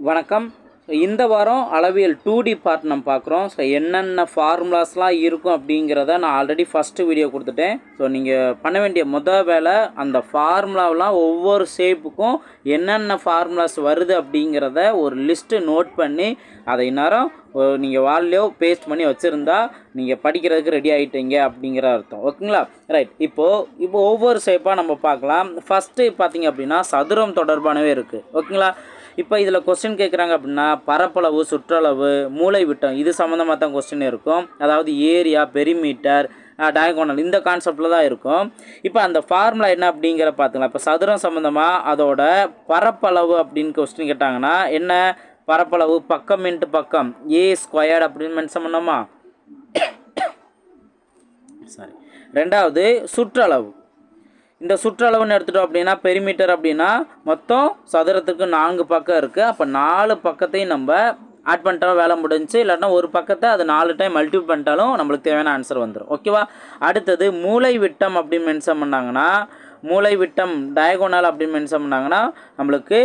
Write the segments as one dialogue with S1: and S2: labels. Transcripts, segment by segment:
S1: வணக்கம். இந்த வாரம் அளவியல் 2D பார்ட் நம்ம பார்க்குறோம். என்னென்ன ஃபார்முலாஸ்லாம் இருக்கும் அப்படிங்கிறத நான் ஆல்ரெடி ஃபஸ்ட்டு வீடியோ கொடுத்துட்டேன். நீங்கள் பண்ண வேண்டிய வேலை அந்த ஃபார்முலாவெலாம் ஒவ்வொரு ஷேப்புக்கும் என்னென்ன ஃபார்முலாஸ் வருது அப்படிங்கிறத ஒரு லிஸ்ட்டு நோட் பண்ணி அதை இந்நேரம் நீங்கள் வால்லையோ பேஸ்ட் பண்ணி வச்சுருந்தா நீங்கள் படிக்கிறதுக்கு ரெடி ஆகிட்டீங்க அப்படிங்கிற அர்த்தம். ஓகேங்களா? ரைட். இப்போது ஒவ்வொரு ஷேப்பாக நம்ம பார்க்கலாம். ஃபஸ்ட்டு பார்த்திங்க அப்படின்னா சதுரம் தொடர்பானவே இருக்குது. ஓகேங்களா? இப்போ இதில் கொஸ்டின் கேட்குறாங்க அப்படின்னா பரப்பளவு, சுற்றளவு, மூலை விட்டம் இது சம்மந்தமாக தான் கொஸ்டின் இருக்கும். அதாவது ஏரியா, பெரிமீட்டர், டயகோனல் இந்த கான்செப்டில் தான் இருக்கும். இப்போ அந்த ஃபார்முலா என்ன அப்படிங்கிற பார்த்துக்கலாம். இப்போ சதுரம் சம்மந்தமாக அதோட பரப்பளவு அப்படின்னு கொஸ்டின் கேட்டாங்கன்னா என்ன பரப்பளவு பக்கம் இன்ட்டு பக்கம் ஏ ஸ்கொயர்டு அப்படின்னு மென்ஷன் பண்ணோமா. சாரி. ரெண்டாவது சுற்றளவு. இந்த சுற்றளவுன்னு எடுத்துட்டோம் அப்படின்னா பெரிமீட்டர் அப்படின்னா மொத்தம் சதுரத்துக்கு 4 பக்கம் இருக்குது. அப்போ 4 பக்கத்தையும் நம்ம ஆட் பண்ணிட்டாலும் வேலை முடிஞ்சு. இல்லாட்டினா ஒரு பக்கத்தை அது 4 டைம் மல்டிபிள் பண்ணிட்டாலும் நம்மளுக்கு தேவையான ஆன்சர் வந்துடும். ஓகேவா? அடுத்தது மூலை விட்டம் அப்படின்னு மென்ஷன் பண்ணாங்கன்னா மூலை விட்டம் டயகோனல் அப்படின்னு மென்ஷன் பண்ணாங்கன்னா நம்மளுக்கு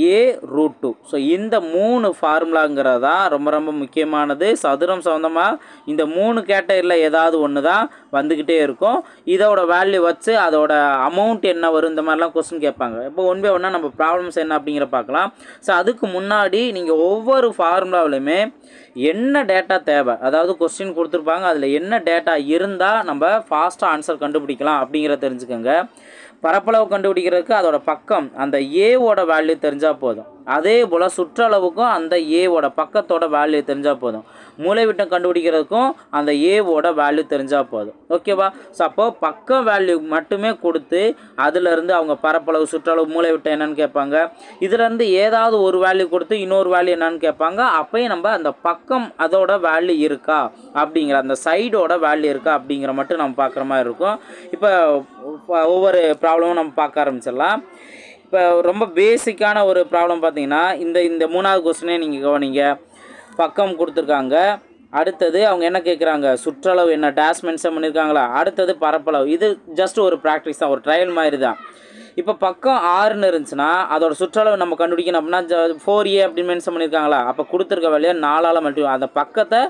S1: A√2. ஸோ இந்த 3 ஃபார்முலாங்கிறது தான் ரொம்ப ரொம்ப முக்கியமானது. சதுரம் சம்மந்தமாக இந்த 3 கேட்டகரியில் ஏதாவது ஒன்று தான் வந்துக்கிட்டே இருக்கும். இதோட வேல்யூ வச்சு அதோட அமௌண்ட் என்ன வரும் இந்த மாதிரிலாம் கொஸ்டின் கேட்பாங்க. இப்போ ஒன் பை ஒன்றா நம்ம ப்ராப்ளம்ஸ் என்ன அப்படிங்கிற பார்க்கலாம். ஸோ அதுக்கு முன்னாடி நீங்கள் ஒவ்வொரு ஃபார்முலாவிலுமே என்ன டேட்டா தேவை, அதாவது கொஸ்டின் கொடுத்துருப்பாங்க அதில் என்ன டேட்டா இருந்தால் நம்ம ஃபாஸ்ட்டாக ஆன்சர் கண்டுபிடிக்கலாம் அப்படிங்கிறத தெரிஞ்சுக்கோங்க. பரப்பளவு கண்டுபிடிக்கிறதுக்கு அதோட பக்கம் அந்த ஏவோட வேல்யூ தெரிஞ்சால் போதும். அதே போல் சுற்றளவுக்கும் அந்த ஏவோட பக்கத்தோட வேல்யூ தெரிஞ்சால் போதும். மூலைவிட்டம் கண்டுபிடிக்கிறதுக்கும் அந்த ஏவோட வேல்யூ தெரிஞ்சால் போதும். ஓகேவா? ஸோ அப்போது பக்க வேல்யூ மட்டுமே கொடுத்து அதிலேருந்து அவங்க பரப்பளவு, சுற்றளவு, மூலைவிட்டம் என்னன்னு கேட்பாங்க. இதிலேருந்து ஏதாவது ஒரு வேல்யூ கொடுத்து இன்னொரு வேல்யூ என்னன்னு கேட்பாங்க. அப்போயும் நம்ம அந்த பக்கம் அதோட வேல்யூ இருக்கா அப்படிங்கிற அந்த சைடோட வேல்யூ இருக்கா அப்படிங்கிற மட்டும் நம்ம பார்க்குற மாதிரி இருக்கும். இப்போ ஒவ்வொரு ப்ராப்ளமும் நம்ம பார்க்க ஆரம்பிச்சிடலாம். இப்போ ரொம்ப பேசிக்கான ஒரு ப்ராப்ளம் பார்த்தீங்கன்னா இந்த 3வது கொஸ்டினே நீங்கள் கவனிங்க. பக்கம் கொடுத்துருக்காங்க. அடுத்தது அவங்க என்ன கேட்குறாங்க, சுற்றளவு என்ன டேஷ் மென்ஷன் பண்ணியிருக்காங்களா. அடுத்தது பரப்பளவு. இது ஜஸ்ட் ஒரு ப்ராக்டிஸ் தான், ஒரு ட்ரையல் மாதிரி தான். இப்போ பக்கம் 6ன்னு இருந்துச்சுன்னா அதோட சுற்றளவு நம்ம கண்டுபிடிக்கணும் அப்படின்னா 4A அப்படின்னு மென்ஷன் பண்ணியிருக்காங்களா. அப்போ கொடுத்துருக்க வேலையை 4ஆல் மல்டிபிள், அந்த பக்கத்தை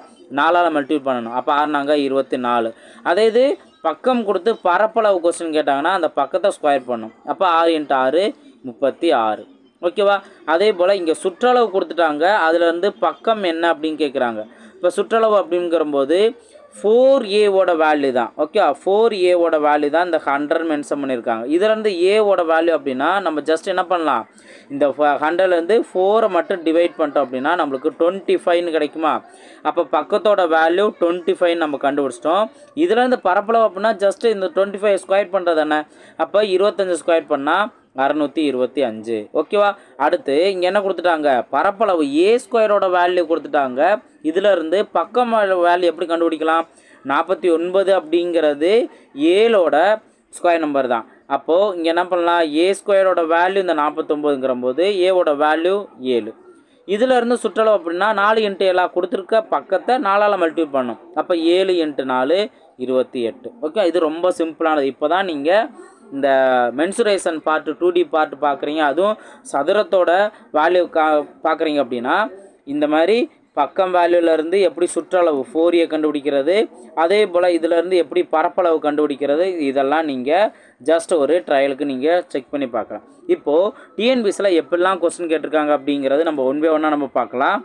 S1: 4ஆல் மல்டிபிள் பண்ணணும். அப்போ 6 24. அதே இது பக்கம் கொடுத்து பரப்பளவு கொஸ்டின் கேட்டாங்கன்னா அந்த பக்கத்தை ஸ்கொயர் பண்ணணும். அப்போ 6 × 6 36. ஓகேவா? அதே போல் இங்கே சுற்றளவு கொடுத்துட்டாங்க. அதிலேருந்து பக்கம் என்ன அப்படின்னு கேட்குறாங்க. இப்போ சுற்றளவு அப்படிங்கிறம்போது 4A வேல்யூ தான். ஓகே, 4A வேல்யூ தான் இந்த 100 மென்ஷன் பண்ணியிருக்காங்க. இதிலேருந்து ஏவோட வேல்யூ அப்படின்னா நம்ம ஜஸ்ட் என்ன பண்ணலாம், இந்த 100லேருந்து 4 மட்டும் டிவைட் பண்ணிட்டோம் அப்படின்னா நம்மளுக்கு 25ன்னு கிடைக்குமா. அப்போ பக்கத்தோட வேல்யூ 25 நம்ம கண்டுபிடிச்சிட்டோம். இதிலேருந்து பரப்பளவு அப்படின்னா ஜஸ்ட்டு இந்த 25 ஸ்கொயர் பண்ணுறது என்ன. அப்போ 25 ஸ்கொயர் பண்ணால் 625. ஓகேவா? அடுத்து இங்கே என்ன கொடுத்துட்டாங்க, பரப்பளவு ஏ ஸ்கொயரோட வேல்யூ கொடுத்துட்டாங்க. இதிலேருந்து பக்கம் வேல்யூ எப்படி கண்டுபிடிக்கலாம், 49 அப்படிங்கிறது 7ஓட ஸ்கொயர் நம்பர் தான். அப்போது இங்கே என்ன பண்ணலாம், ஏ ஸ்கொயரோட வேல்யூ இந்த 49ங்கிற போது ஏவோட வேல்யூ 7. இதிலேருந்து சுற்றளவு அப்படின்னா 4 × 7 கொடுத்துருக்க பக்கத்தை 4ஆல் மல்டிபிள் பண்ணணும். அப்போ 7 × 4 28. ஓகே, இது ரொம்ப சிம்பிளானது. இப்போ தான் நீங்கள் இந்த மென்சுரேஷன் பார்ட் 2D பார்ட் பார்க்குறீங்க, அதுவும் சதுரத்தோட வேல்யூ பார்க்குறீங்க அப்படின்னா இந்த மாதிரி பக்கம் வேல்யூலேருந்து எப்படி சுற்றளவு 4A கண்டுபிடிக்கிறது, அதே போல் இதிலேருந்து எப்படி பரப்பளவு கண்டுபிடிக்கிறது, இதெல்லாம் நீங்கள் ஜஸ்ட் ஒரு ட்ரையலுக்கு நீங்கள் செக் பண்ணி பார்க்கலாம். இப்போது டிஎன்பிஎஸ்சியில் எப்படிலாம் கொஸ்டின் கேட்டிருக்காங்க அப்படிங்கிறது நம்ம ஒன் பை ஒன்னாக நம்ம பார்க்கலாம்.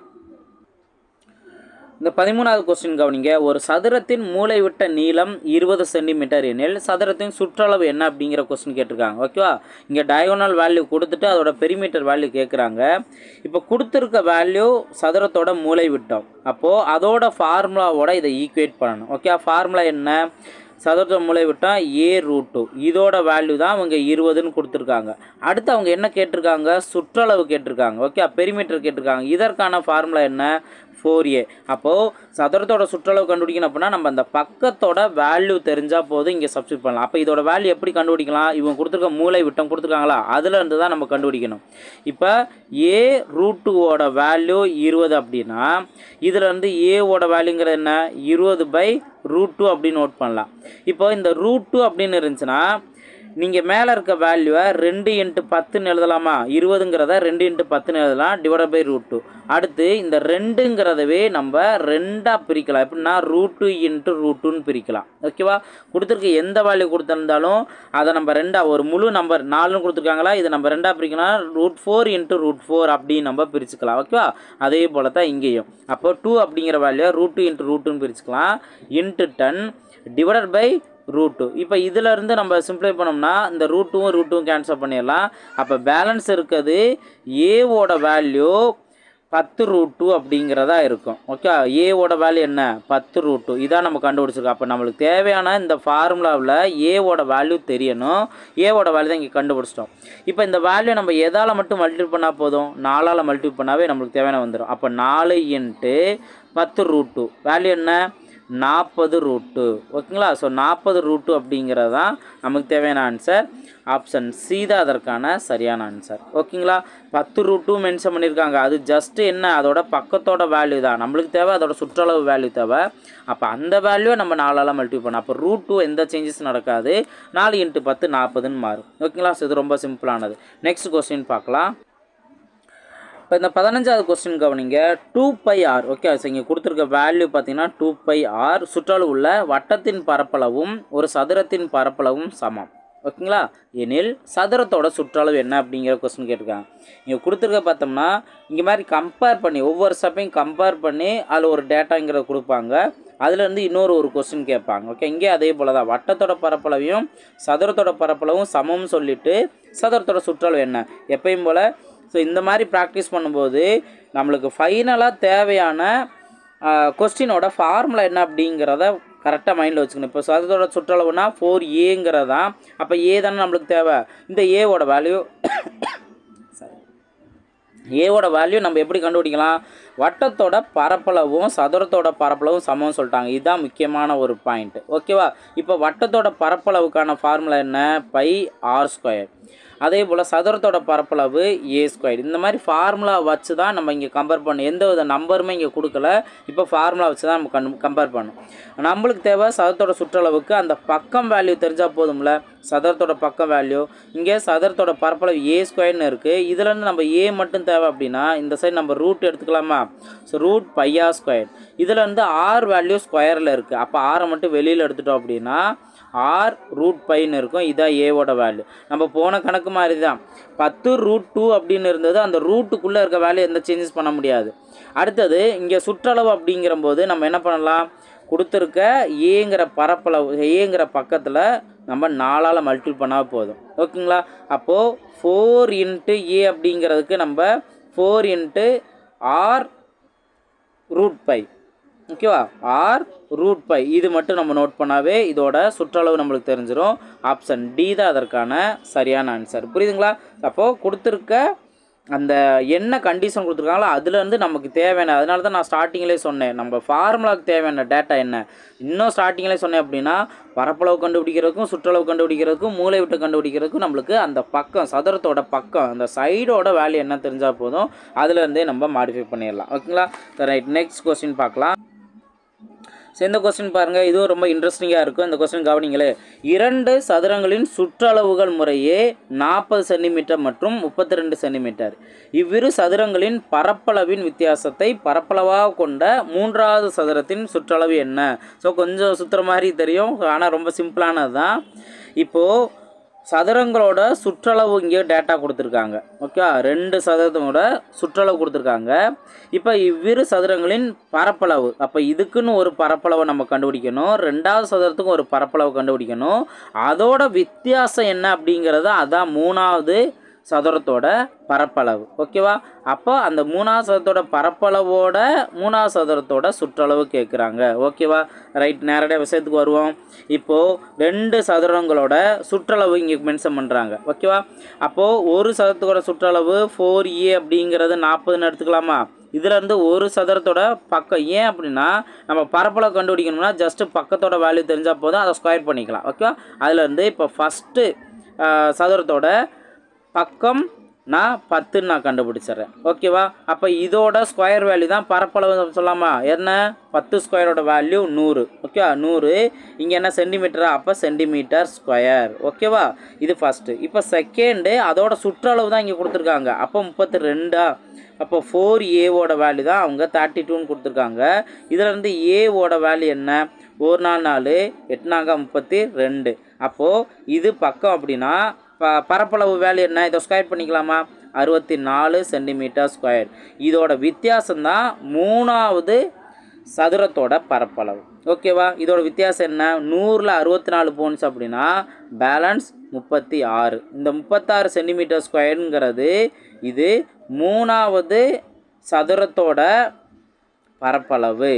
S1: இந்த 13வது கொஸ்டின் கவனிங்க. ஒரு சதுரத்தின் மூலைவிட்ட நீளம் 20 சென்டிமீட்டர் எனில் சதுரத்தின் சுற்றளவு என்ன அப்படிங்கிற கொஸ்டின் கேட்டிருக்காங்க. ஓகேவா? இங்கே டயகோனல் வேல்யூ கொடுத்துட்டு அதோட பெரிமீட்டர் வேல்யூ கேட்குறாங்க. இப்போ கொடுத்துருக்க வேல்யூ சதுரத்தோட மூலைவிட்டம். அப்போது அதோட ஃபார்முலாவோட இதை ஈக்குவேட் பண்ணணும். ஓகே, ஃபார்முலா என்ன, சதுரத்தோட மூலைவிட்டம் A√2. இதோட வேல்யூ தான் அவங்க 20ன்னு கொடுத்துருக்காங்க. அடுத்து அவங்க என்ன கேட்டிருக்காங்க, சுற்றளவு கேட்டிருக்காங்க. ஓகே, பெரிமீட்டர் கேட்டிருக்காங்க. இதற்கான ஃபார்முலா என்ன, 4A. அப்போது சதுரத்தோட சுற்றளவு கண்டுபிடிக்கணும் அப்படின்னா நம்ம அந்த பக்கத்தோட வேல்யூ தெரிஞ்சால் போதும், இங்கே சப்ஸ்டிட் பண்ணலாம். அப்போ இதோட வேல்யூ எப்படி கண்டுபிடிக்கலாம், இவங்க கொடுத்துருக்க மூலை விட்டம் கொடுத்துருக்காங்களா அதிலேருந்து தான் நம்ம கண்டுபிடிக்கணும். இப்போ A√2 வேல்யூ 20 அப்படின்னா இதிலேருந்து ஏவோட வேல்யூங்கிறது என்ன, 20/√2 அப்படின்னு நோட் பண்ணலாம். இப்போ இந்த √2 அப்படின்னு இருந்துச்சுன்னா நீங்கள் மேலே இருக்க வேல்யூவை 2 × 10ன்னு எழுதலாமா? 20ங்கிறத 2 × 10ன்னு எழுதலாம் டிவைட் பை √2. அடுத்து இந்த 2ங்கிறதவே நம்ம 2ஆக பிரிக்கலாம். எப்படின்னா √2 × √2ன்னு பிரிக்கலாம். ஓகேவா? கொடுத்துருக்க எந்த வேல்யூ கொடுத்துருந்தாலும் அதை நம்ம 2ஆக ஒரு முழு நம்பர் 4ன்னு கொடுத்துருக்காங்களா, இதை நம்ம 2ஆக பிரிக்கலாம். √4 × √4 அப்படின்னு நம்ம பிரிச்சுக்கலாம். ஓகேவா? அதே போல் தான் இங்கேயும். அப்போ 2 அப்படிங்கிற வேல்யூ √2 × √2ன்னு பிரிச்சுக்கலாம். × 10 டிவைட் பை √2. இப்போ இதிலேருந்து நம்ம சிம்ப்ளை பண்ணோம்னா இந்த √2ம் கேன்சல் பண்ணிடலாம். அப்போ பேலன்ஸ் இருக்கிறது ஏவோட வேல்யூ 10√2 அப்படிங்கிறதா இருக்கும். ஓகே, ஏவோட வேல்யூ என்ன? 10√2. இதான் நம்ம கண்டுபிடிச்சிருக்கோம். அப்போ நம்மளுக்கு தேவையான இந்த ஃபார்முலாவில் ஏவோட வேல்யூ தெரியணும். ஏவோட வேல்யூ தான் இங்கே கண்டுபிடிச்சிட்டோம். இப்போ இந்த வேல்யூ நம்ம எதால் மட்டும் மல்டிபிள் பண்ணால் போதும்? 4ஆல் மல்டிபிள் பண்ணாவே நம்மளுக்கு தேவையான வந்துடும். அப்போ 4 × 10√2 வேல்யூ என்ன? 40√2. ஓகேங்களா? ஸோ 40√2 அப்படிங்கிறது தான் நமக்கு தேவையான ஆன்சர். ஆப்ஷன் சி தான் அதற்கான சரியான ஆன்சர். ஓகேங்களா? 10√2 மென்ஷன் பண்ணியிருக்காங்க. அது ஜஸ்ட்டு என்ன, அதோட பக்கத்தோட வேல்யூ தான். நம்மளுக்கு தேவை அதோட சுற்றளவு வேல்யூ தேவை. அப்போ அந்த வேல்யூவை நம்ம 4ஆல் மல்டிபிள் பண்ணோம். அப்போ √2 எந்த சேஞ்சஸ் நடக்காது. 4 × 10 40ன்னு மாறும். ஓகேங்களா? ஸோ இது ரொம்ப சிம்பிளானது. நெக்ஸ்ட் கொஸ்டின் பார்க்கலாம். இப்போ இந்த 15வது கொஸ்டின் கவனிங்க. 2πr. ஓகே, ஸோ இங்கே கொடுத்துருக்க வேல்யூ பார்த்தீங்கன்னா 2πr சுற்றளவு உள்ள வட்டத்தின் பரப்பளவும் ஒரு சதுரத்தின் பரப்பளவும் சமம். ஓகேங்களா? எனில் சதுரத்தோட சுற்றளவு என்ன அப்படிங்கிற கொஸ்டின் கேட்டிருக்காங்க. இங்கே கொடுத்துருக்க பார்த்தோம்னா இங்கே மாதிரி கம்பேர் பண்ணி ஒவ்வொரு ஸ்டெப்பையும் கம்பேர் பண்ணி அதில் ஒரு டேட்டாங்கிறத கொடுப்பாங்க. அதுலேருந்து ஒரு கொஸ்டின் கேட்பாங்க. ஓகே, இங்கே அதே போல் தான் வட்டத்தோட பரப்பளவையும் சதுரத்தோட பரப்பளவும் சமம்னு சொல்லிவிட்டு சதுரத்தோட சுற்றளவு என்ன எப்பயும் போல். ஸோ இந்த மாதிரி ப்ராக்டிஸ் பண்ணும்போது நம்மளுக்கு ஃபைனலாக தேவையான கொஸ்டினோட ஃபார்முலா என்ன அப்படிங்கிறத கரெக்டாக மைண்டில் வச்சுக்கணும். இப்போ சதுரத்தோட சுற்றளவுனா 4a. அப்போ ஏ தானே நம்மளுக்கு தேவை. இந்த ஏவோட வேல்யூ ஏவோட வேல்யூ நம்ம எப்படி கண்டுபிடிக்கலாம்? வட்டத்தோட பரப்பளவும் சதுரத்தோட பரப்பளவும் சமம்னு சொல்லிட்டாங்க. இதுதான் முக்கியமான ஒரு பாயிண்ட். ஓகேவா? இப்போ வட்டத்தோட பரப்பளவுக்கான ஃபார்முலா என்ன? πr². அதே போல் சதுரத்தோட பரப்பளவு a². இந்த மாதிரி ஃபார்முலா வச்சு தான் நம்ம இங்கே கம்பேர் பண்ணணும். எந்த வித நம்பருமே இங்கே கொடுக்கல. இப்போ ஃபார்முலா வச்சு தான் நம்ம கம்பேர் பண்ணணும். நம்மளுக்கு தேவை சதுரத்தோட சுற்றளவுக்கு அந்த பக்கம் வேல்யூ தெரிஞ்சால் போதும்ல. சதுரத்தோட பக்கம் வேல்யூ இங்கே சதுரத்தோட பரப்பளவு a² இருக்குது. இதுலேருந்து நம்ம a மட்டும் தேவை அப்படின்னா இந்த சைடு நம்ம ரூட் எடுத்துக்கலாமா? So √πr². இதுலேருந்து r வேல்யூ ஸ்கொயரில் இருக்குது. அப்போ ஆரை மட்டும் வெளியில் எடுத்துட்டோம் அப்படின்னா r√πன்னு இருக்கும். இதான் ஏவோட வேல்யூ. நம்ம போன கணக்கு மாதிரி தான் 10√2 அப்படின்னு இருந்தது. அந்த ரூட்டுக்குள்ளே இருக்க வேல்யூ எந்த சேஞ்சஸ் பண்ண முடியாது. அடுத்தது இங்கே சுற்றளவு அப்படிங்கிறம்போது நம்ம என்ன பண்ணலாம்? கொடுத்துருக்க ஏங்கிற பரப்பளவு ஏங்கிற பக்கத்தில் நம்ம 4ஆல் மல்டிபிள் பண்ணால் போதும். ஓகேங்களா? அப்போது 4 × a அப்படிங்கிறதுக்கு நம்ம 4 × r√π. ஓகேவா? r√π இது மட்டும் நம்ம நோட் பண்ணாவே இதோட சுற்றளவு நம்மளுக்கு தெரிஞ்சிடும். ஆப்ஷன் டி தான் அதற்கான சரியான ஆன்சர். புரியுதுங்களா? அப்போது கொடுத்துருக்க அந்த என்ன கண்டிஷன் கொடுத்துருக்காங்களோ அதுலேருந்து நமக்கு தேவையான, அதனால தான் நான் ஸ்டார்டிங்கிலே சொன்னேன் நம்ம ஃபார்முலாவுக்கு தேவையான டேட்டா என்ன. இன்னும் ஸ்டார்டிங்கிலே சொன்னேன் அப்படின்னா பரப்பளவு கண்டுபிடிக்கிறதுக்கும் சுற்றளவு கண்டுபிடிக்கிறதுக்கும் மூளை விட்டு கண்டுபிடிக்கிறதுக்கும் நம்மளுக்கு அந்த பக்கம் சதுரத்தோட பக்கம் அந்த சைடோட வேல்யூ என்ன தெரிஞ்சால் போதும். அதுலேருந்தே நம்ம மாடிஃபை பண்ணிடலாம். ஓகேங்களா? ரைட், நெக்ஸ்ட் கொஸ்டின் பார்க்கலாம். ஸோ இந்த கொஸ்டின் பாருங்கள், இதுவும் ரொம்ப இன்ட்ரெஸ்டிங்காக இருக்கும். இந்த கொஸ்டின் கவனிங்களே. 2 சதுரங்களின் சுற்றளவுகள் முறையே 40 சென்டிமீட்டர் மற்றும் 32 சென்டிமீட்டர். இவ்விரு சதுரங்களின் பரப்பளவின் வித்தியாசத்தை பரப்பளவாக கொண்ட 3வது சதுரத்தின் சுற்றளவு என்ன? ஸோ கொஞ்சம் சுற்றுற மாதிரி தெரியும், ஆனால் ரொம்ப சிம்பிளானது தான். இப்போது சதுரங்களோட சுற்றளவு இங்கே டேட்டா கொடுத்துருக்காங்க. ஓகே, 2 சதுரத்தோட சுற்றளவு கொடுத்துருக்காங்க. இப்போ இவ்விரு சதுரங்களின் பரப்பளவு, அப்போ இதுக்குன்னு ஒரு பரப்பளவை நம்ம கண்டுபிடிக்கணும். 2வது சதுரத்துக்கும் ஒரு பரப்பளவு கண்டுபிடிக்கணும். அதோட வித்தியாசம் என்ன அப்படிங்கிறது அதான் 3வது சதுரத்தோட பரப்பளவு. ஓகேவா? அப்போ அந்த 3வது சதுரத்தோட பரப்பளவோட 3வது சதுரத்தோட சுற்றளவு கேட்குறாங்க. ஓகேவா? ரைட், நேரடியாக விஷயத்துக்கு வருவோம். இப்போது 2 சதுரங்களோட சுற்றளவு இங்கே மென்ஷன் பண்ணுறாங்க. ஓகேவா? அப்போது ஒரு சதுரத்தோட சுற்றளவு 4a அப்படிங்கிறது 40ன்னு எடுத்துக்கலாமா? இதிலேருந்து ஒரு சதுரத்தோட பக்கம், ஏன் அப்படின்னா நம்ம பரப்பளவு கண்டுபிடிக்கணும்னா ஜஸ்ட்டு பக்கத்தோட வேல்யூ தெரிஞ்சால் போதும், அதை ஸ்கொயர் பண்ணிக்கலாம். ஓகேவா? அதுலேருந்து இப்போ ஃபஸ்ட்டு சதுரத்தோட பக்கம் நான் 10 நான் கண்டுபிடிச்சிடுறேன். ஓகேவா? அப்போ இதோட ஸ்கொயர் வேல்யூ தான் பரப்பளவு சொல்லலாமா? என்ன 10 ஸ்கொயரோட வேல்யூ 100. ஓகே, 100. இங்கே என்ன சென்டிமீட்டரா? அப்போ சென்டிமீட்டர் ஸ்கொயர். ஓகேவா? இது ஃபஸ்ட்டு. இப்போ செகண்டு அதோட சுற்றளவு தான் இங்கே கொடுத்துருக்காங்க. அப்போ 32. அப்போ 4a வேல்யூ தான் அவங்க 32ன்னு கொடுத்துருக்காங்க. இதிலேருந்து ஏவோட வேல்யூ என்ன? 1 4 4 8 4 32. அப்போது இது பக்கம் அப்படின்னா பரப்பளவு வேல்யூ என்ன? இதை ஸ்கொயர் பண்ணிக்கலாமா? 64 சென்டிமீட்டர் ஸ்கொயர். இதோட வித்தியாசம்தான் 3வது சதுரத்தோட பரப்பளவு. ஓகேவா? இதோட வித்தியாசம் என்ன? 100ல் 64 போன்ஸ் அப்படின்னா பேலன்ஸ் 36. இந்த 36 சென்டிமீட்டர் ஸ்கொயருங்கிறது இது 3வது சதுரத்தோட பரப்பளவு.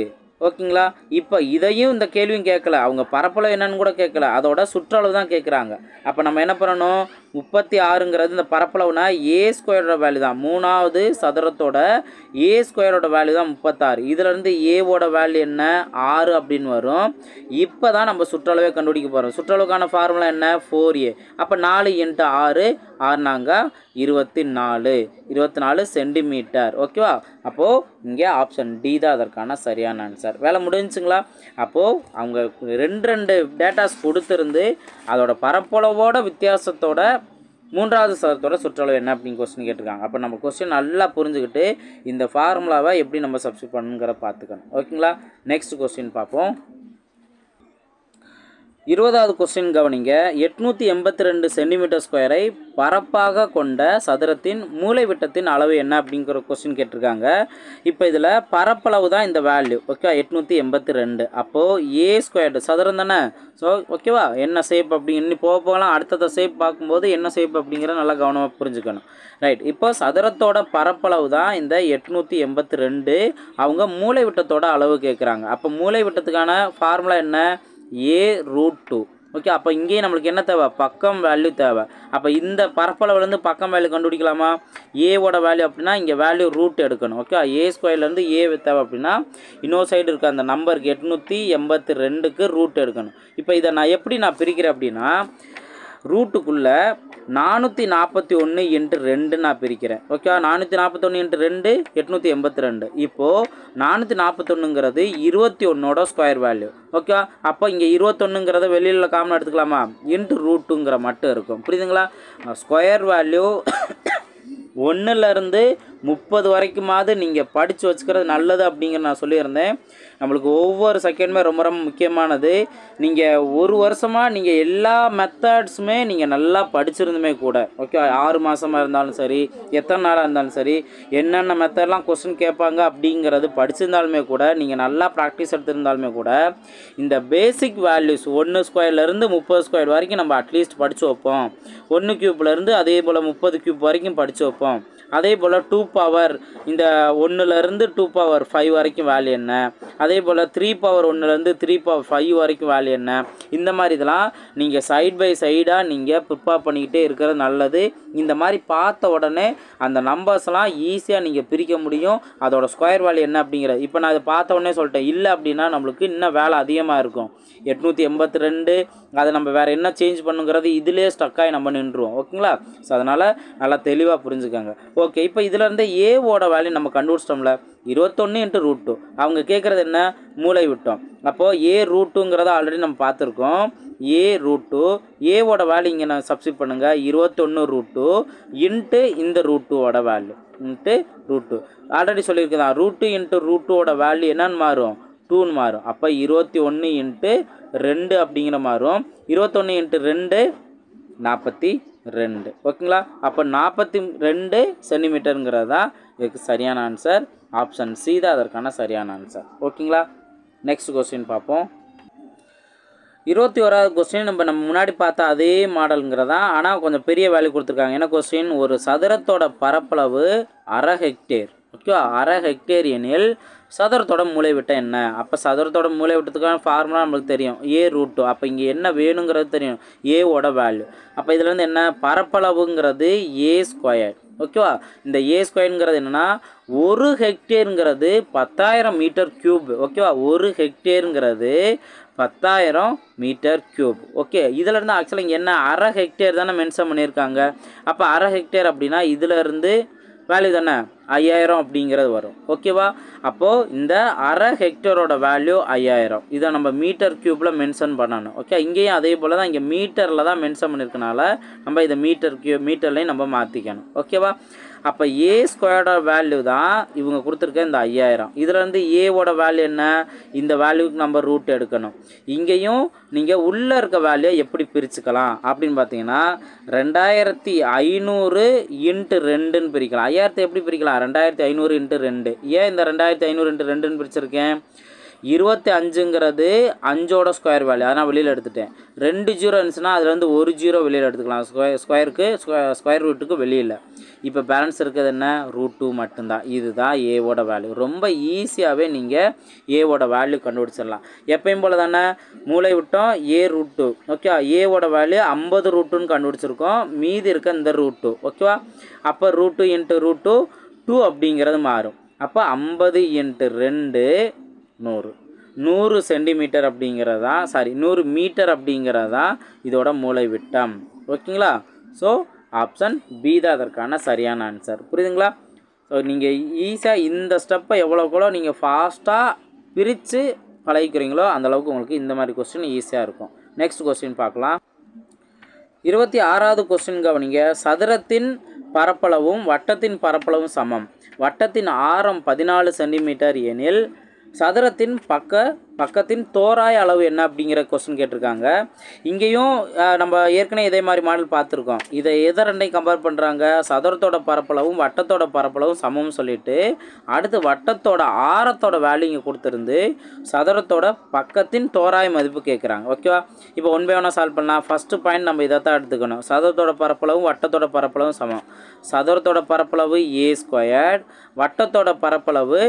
S1: ஓகேங்களா? இப்போ இதையும் இந்த கேள்வியும் கேட்கல, அவங்க பரப்பளவு என்னன்னு கூட கேட்கல, அதோட சுற்றளவு தான் கேட்குறாங்க. அப்போ நம்ம என்ன பண்ணணும்? 36ங்கிறது இந்த பரப்பளவுனா ஏ ஸ்கொயரோட வேல்யூ தான். 3வது சதுரத்தோட ஏ ஸ்கொயரோட வேல்யூ தான் 36. இதிலேருந்து ஏவோட வேல்யூ என்ன? 6 அப்படின்னு வரும். இப்போ தான் நம்ம சுற்றளவே கண்டுபிடிக்க போகிறோம். சுற்றளவுக்கான ஃபார்முலா என்ன? 4a. அப்போ 4 × 6 6 24 சென்டிமீட்டர். ஓகேவா? அப்போது இங்கே ஆப்ஷன் டி தான் அதற்கான சரியான ஆன்சர். வேலை முடிஞ்சுங்களா? அப்போது அவங்க 2 டேட்டாஸ் கொடுத்துருந்து அதோட பரப்பளவோட வித்தியாசத்தோட 3வது சதுரத்தோட சுற்றளவு என்ன அப்படின்னு கொஸ்டின் கேட்டிருக்காங்க. அப்போ நம்ம கொஸ்டின் நல்லா புரிஞ்சுக்கிட்டு இந்த ஃபார்முலாவை எப்படி நம்ம சப்ஸ்டிட் பண்ணுங்கிற பார்த்துக்கணும். ஓகேங்களா? நெக்ஸ்ட் கொஸ்டின் பார்ப்போம். 20வது கொஸ்டின் கவனிங்க. 882 சென்டிமீட்டர் ஸ்கொயரை பரப்பாக கொண்ட சதுரத்தின் மூலைவிட்டத்தின் அளவு என்ன அப்படிங்கிற கொஸ்டின் கேட்டிருக்காங்க. இப்போ இதில் பரப்பளவு தான் இந்த வேல்யூ. ஓகே, 882. அப்போது ஏ ஸ்கொயர்டு சதுரம் தானே. ஸோ ஓகேவா? என்ன ஷேப் அப்படி இன்னி போகலாம். அடுத்தத ஷேப் பார்க்கும்போது என்ன ஷேப் அப்படிங்கிற நல்லா கவனமாக புரிஞ்சுக்கணும். ரைட். இப்போ சதுரத்தோட பரப்பளவு தான் இந்த 882. அவங்க மூலைவிட்டத்தோட அளவு கேட்குறாங்க. அப்போ மூலைவிட்டத்துக்கான ஃபார்முலா என்ன? a√2. ஓகே, அப்போ இங்கேயே நம்மளுக்கு என்ன தேவை? பக்கம் வேல்யூ தேவை. அப்போ இந்த பரப்பளவுலேருந்து பக்கம் வேல்யூ கண்டுபிடிக்கலாமா? ஏவோட வேல்யூ அப்படின்னா இங்கே வேல்யூ ரூட் எடுக்கணும். ஓகே, ஏ ஸ்கொயர்லேருந்து ஏ தேவை அப்படின்னா இன்னொரு சைடு இருக்க அந்த நம்பருக்கு 882க்கு ரூட் எடுக்கணும். இப்போ இதை நான் எப்படி பிரிக்கிறேன் அப்படின்னா ரூட்டுக்குள்ளே 441 × 2 நான் பிரிக்கிறேன். ஓகே, 441 × 2 882. இப்போது 441ங்கிறது 21ஓட ஸ்கொயர் வேல்யூ. ஓகே, அப்போ இங்கே 21ங்கிறத வெளியில் காமன் எடுத்துக்கலாமா? √2ங்கிற மட்டும் இருக்கும். புரியுதுங்களா? ஸ்கொயர் வேல்யூ 1லேருந்து 30 வரைக்குமாவது நீங்கள் படித்து வச்சுக்கிறது நல்லது அப்படிங்கிற நான் சொல்லியிருந்தேன். நம்மளுக்கு ஒவ்வொரு செகண்டுமே ரொம்ப ரொம்ப முக்கியமானது. நீங்கள் ஒரு வருஷமாக நீங்கள் எல்லா மெத்தட்ஸுமே நீங்கள் நல்லா படிச்சிருந்துமே கூட, ஓகே, 6 மாதமாக இருந்தாலும் சரி, எத்தனை நாளாக இருந்தாலும் சரி, என்னென்ன மெத்தட்லாம் கொஸ்டின் கேட்பாங்க அப்படிங்கிறது படிச்சிருந்தாலுமே கூட, நீங்கள் நல்லா ப்ராக்டிஸ் எடுத்திருந்தாலுமே கூட, இந்த பேசிக் வேல்யூஸ் 1 ஸ்கொயர்லேருந்து 30 ஸ்கொயர் வரைக்கும் நம்ம அட்லீஸ்ட் படித்து வைப்போம். 1 கியூப்லேருந்து அதே போல் 30 கியூப் வரைக்கும் படித்து வைப்போம். அதே போல் 2 பவர் இந்த 1லேருந்து 2 பவர் 5 வரைக்கும் வேல்யூ என்ன, அதே போல் 3 பவர் 1லேருந்து 3 பவர் 5 வரைக்கும் வேல்யூ என்ன, இந்த மாதிரி இதெல்லாம் நீங்கள் சைட் பை சைடாக நீங்கள் ப்ரிப்பேர் பண்ணிக்கிட்டே இருக்கிறது நல்லது. இந்த மாதிரி பார்த்த உடனே அந்த நம்பர்ஸ்லாம் ஈஸியாக நீங்கள் பிரிக்க முடியும். அதோட ஸ்கொயர் வேல்யூ என்ன அப்படிங்கிறது இப்போ நான் இதை பார்த்த உடனே சொல்லிட்டேன். இல்லை அப்படின்னா நம்மளுக்கு இன்னும் வேலை அதிகமாக இருக்கும். 882 அதை நம்ம வேறு என்ன சேஞ்ச் பண்ணுங்கிறது இதிலே ஸ்டக்காகி நம்ம நின்றுவோம். ஓகேங்களா? ஸோ அதனால் நல்லா தெளிவாக புரிஞ்சுக்கோங்க. ஓகே, இப்போ இதிலேருந்து ஏவோட வேல்யூ நம்ம கண்டுபிடிச்சிட்டோம்ல, 21 × √2. அவங்க கேட்குறது என்ன? மூளை விட்டோம். அப்போது a√2ங்கிறத ஆல்ரெடி நம்ம பார்த்துருக்கோம். a√2 ஏவோட வேல்யூ இங்கே நான் சப்ஸ்டிட் பண்ணுங்கள். 21√2 இன்ட்டு இந்த √2ஓட வேல்யூ இன்ட்டு √2 ஆல்ரெடி சொல்லியிருக்குதான். √2 × √2ஓட வேல்யூ என்னன்னு மாறும்? 2ன்னு மாறும். அப்போ 21 × 2 அப்படிங்கிற மாறும். 21 × 2 42. ஓகேங்களா? அப்போ 42 சென்டிமீட்டருங்கிறது தான் இதுக்கு சரியான ஆன்சர். ஆப்ஷன் சி தான் அதற்கான சரியான ஆன்சர். ஓகேங்களா? நெக்ஸ்ட் கொஸ்டின் பார்ப்போம். 21வது கொஸ்டின் நம்ம முன்னாடி பார்த்த அதே மாடலுங்கிறதா, ஆனால் கொஞ்சம் பெரிய வேல்யூ கொடுத்துருக்காங்க. என்ன கொஸ்டின்? ஒரு சதுரத்தோட பரப்பளவு 1/2 ஹெக்டேர். ஓகே, 1/2 ஹெக்டேர் எனில் சதுரத்தோட மூலைவிட்டம் என்ன? அப்போ சதுரத்தோட மூலைவிட்டத்துக்கான ஃபார்முலா நம்மளுக்கு தெரியும், a√2. அப்போ இங்கே என்ன வேணுங்கிறது தெரியும், ஏவோட வேல்யூ. அப்போ இதுலேருந்து என்ன? பரப்பளவுங்கிறது a ஸ்கொயர். ஓகேவா? இந்த a ஸ்கொயருங்கிறது என்னென்னா 1 ஹெக்டேருங்கிறது 10,000 மீட்டர் கியூப். ஓகேவா? 1 ஹெக்டேருங்கிறது 10,000 மீட்டர் கியூப். ஓகே, இதிலேருந்து ஆக்சுவலாக இங்கே என்ன அரை ஹெக்டேர் தானே மென்ஷன் பண்ணியிருக்காங்க. அப்போ அரை ஹெக்டேர் அப்படின்னா இதிலேருந்து வேல்யூ தானே 5,000 அப்படிங்கிறது வரும். ஓகேவா, அப்போது இந்த அரை ஹெக்டேரோட வேல்யூ 5,000. இதை நம்ம மீட்டர் க்யூப்பில் மென்ஷன் பண்ணணும். ஓகே, இங்கேயும் அதே போல் தான், இங்கே மீட்டரில் தான் மென்ஷன் பண்ணியிருக்கனால நம்ம இதை மீட்டர்லேயும் நம்ம மாற்றிக்கணும். ஓகேவா, அப்போ ஏ ஸ்கொயர்டோட வேல்யூ தான் இவங்க கொடுத்துருக்க இந்த 5,000. இதுலேருந்து ஏவோட வேல்யூ என்ன, இந்த வேல்யூக்கு நம்ம ரூட் எடுக்கணும். இங்கேயும் நீங்கள் உள்ளே இருக்க வேல்யூ எப்படி பிரிச்சுக்கலாம் அப்படின்னு பார்த்தீங்கன்னா 2,500 × 2ன்னு பிரிக்கலாம். 5,000 எப்படி பிரிக்கலாம், 2,500 × 2. ஏன் இந்த 2,500 × 2ன்னு பிரிச்சிருக்கேன், 25ங்கிறது 5ஓட ஸ்கொயர் வேல்யூ, அதனால் வெளியில் எடுத்துட்டேன். 2 0 இருந்துச்சுன்னா அதுலேருந்து 1 0 வெளியில் எடுத்துக்கலாம். ஸ்கொயர் ரூட்டுக்கு வெளியில். இப்போ பேலன்ஸ் இருக்கிறது என்ன, √2 மட்டும்தான். இதுதான் ஏவோட வேல்யூ. ரொம்ப ஈஸியாகவே நீங்கள் ஏவோட வேல்யூ கண்டுபிடிச்சிடலாம். எப்பயும் போல் தானே மூளை விட்டோம் ஏ √2. ஓகே, ஏவோட வேல்யூ 50 √2ன்னு கண்டுபிடிச்சிருக்கோம். மீதி இருக்க இந்த √2. ஓகேவா, அப்போ √2 × √2 2 அப்படிங்கிறது மாறும். அப்போ 50 × 2 100 சென்டிமீட்டர் அப்படிங்கிறதா, 100 மீட்டர் அப்படிங்கிறதா இதோட மூளை விட்டம். ஓகேங்களா, ஸோ ஆப்ஷன் பி தான் அதற்கான சரியான ஆன்சர். புரியுதுங்களா? ஸோ நீங்கள் ஈஸியாக இந்த ஸ்டெப்பை எவ்வளோக்குள்ளோ நீங்கள் ஃபாஸ்ட்டாக பிரித்து பழகிக்கிறீங்களோ அந்தளவுக்கு உங்களுக்கு இந்த மாதிரி கொஸ்டின் ஈஸியாக இருக்கும். நெக்ஸ்ட் கொஸ்டின் பார்க்கலாம். 26வது கொஸ்டின் கவனிங்க. சதுரத்தின் பரப்பளவும் வட்டத்தின் பரப்பளவும் சமம். வட்டத்தின் ஆரம் 14 சென்டிமீட்டர் எனில் சதுரத்தின் பக்கத்தின் தோராய அளவு என்ன அப்படிங்கிற கொஸ்டின் கேட்டிருக்காங்க. இங்கேயும் நம்ம ஏற்கனவே இதே மாதிரி மாடல் பார்த்துருக்கோம். இதை எதை ரெண்டையும் கம்பேர் பண்ணுறாங்க, சதுரத்தோட பரப்பளவும் வட்டத்தோட பரப்பளவும் சமம்னு சொல்லிட்டு அடுத்து வட்டத்தோட ஆரத்தோட வேல்யூ இங்கே கொடுத்துருந்து சதுரத்தோட பக்கத்தின் தோராய மதிப்பு கேட்குறாங்க. ஓகேவா, இப்போ 1 by 1 சால்வ் பண்ணலாம். ஃபஸ்ட்டு பாயிண்ட் நம்ம இதை தான் எடுத்துக்கணும். சதுரத்தோட பரப்பளவும் வட்டத்தோட பரப்பளவும் சமம். சதுரத்தோட பரப்பளவு a², வட்டத்தோட பரப்பளவு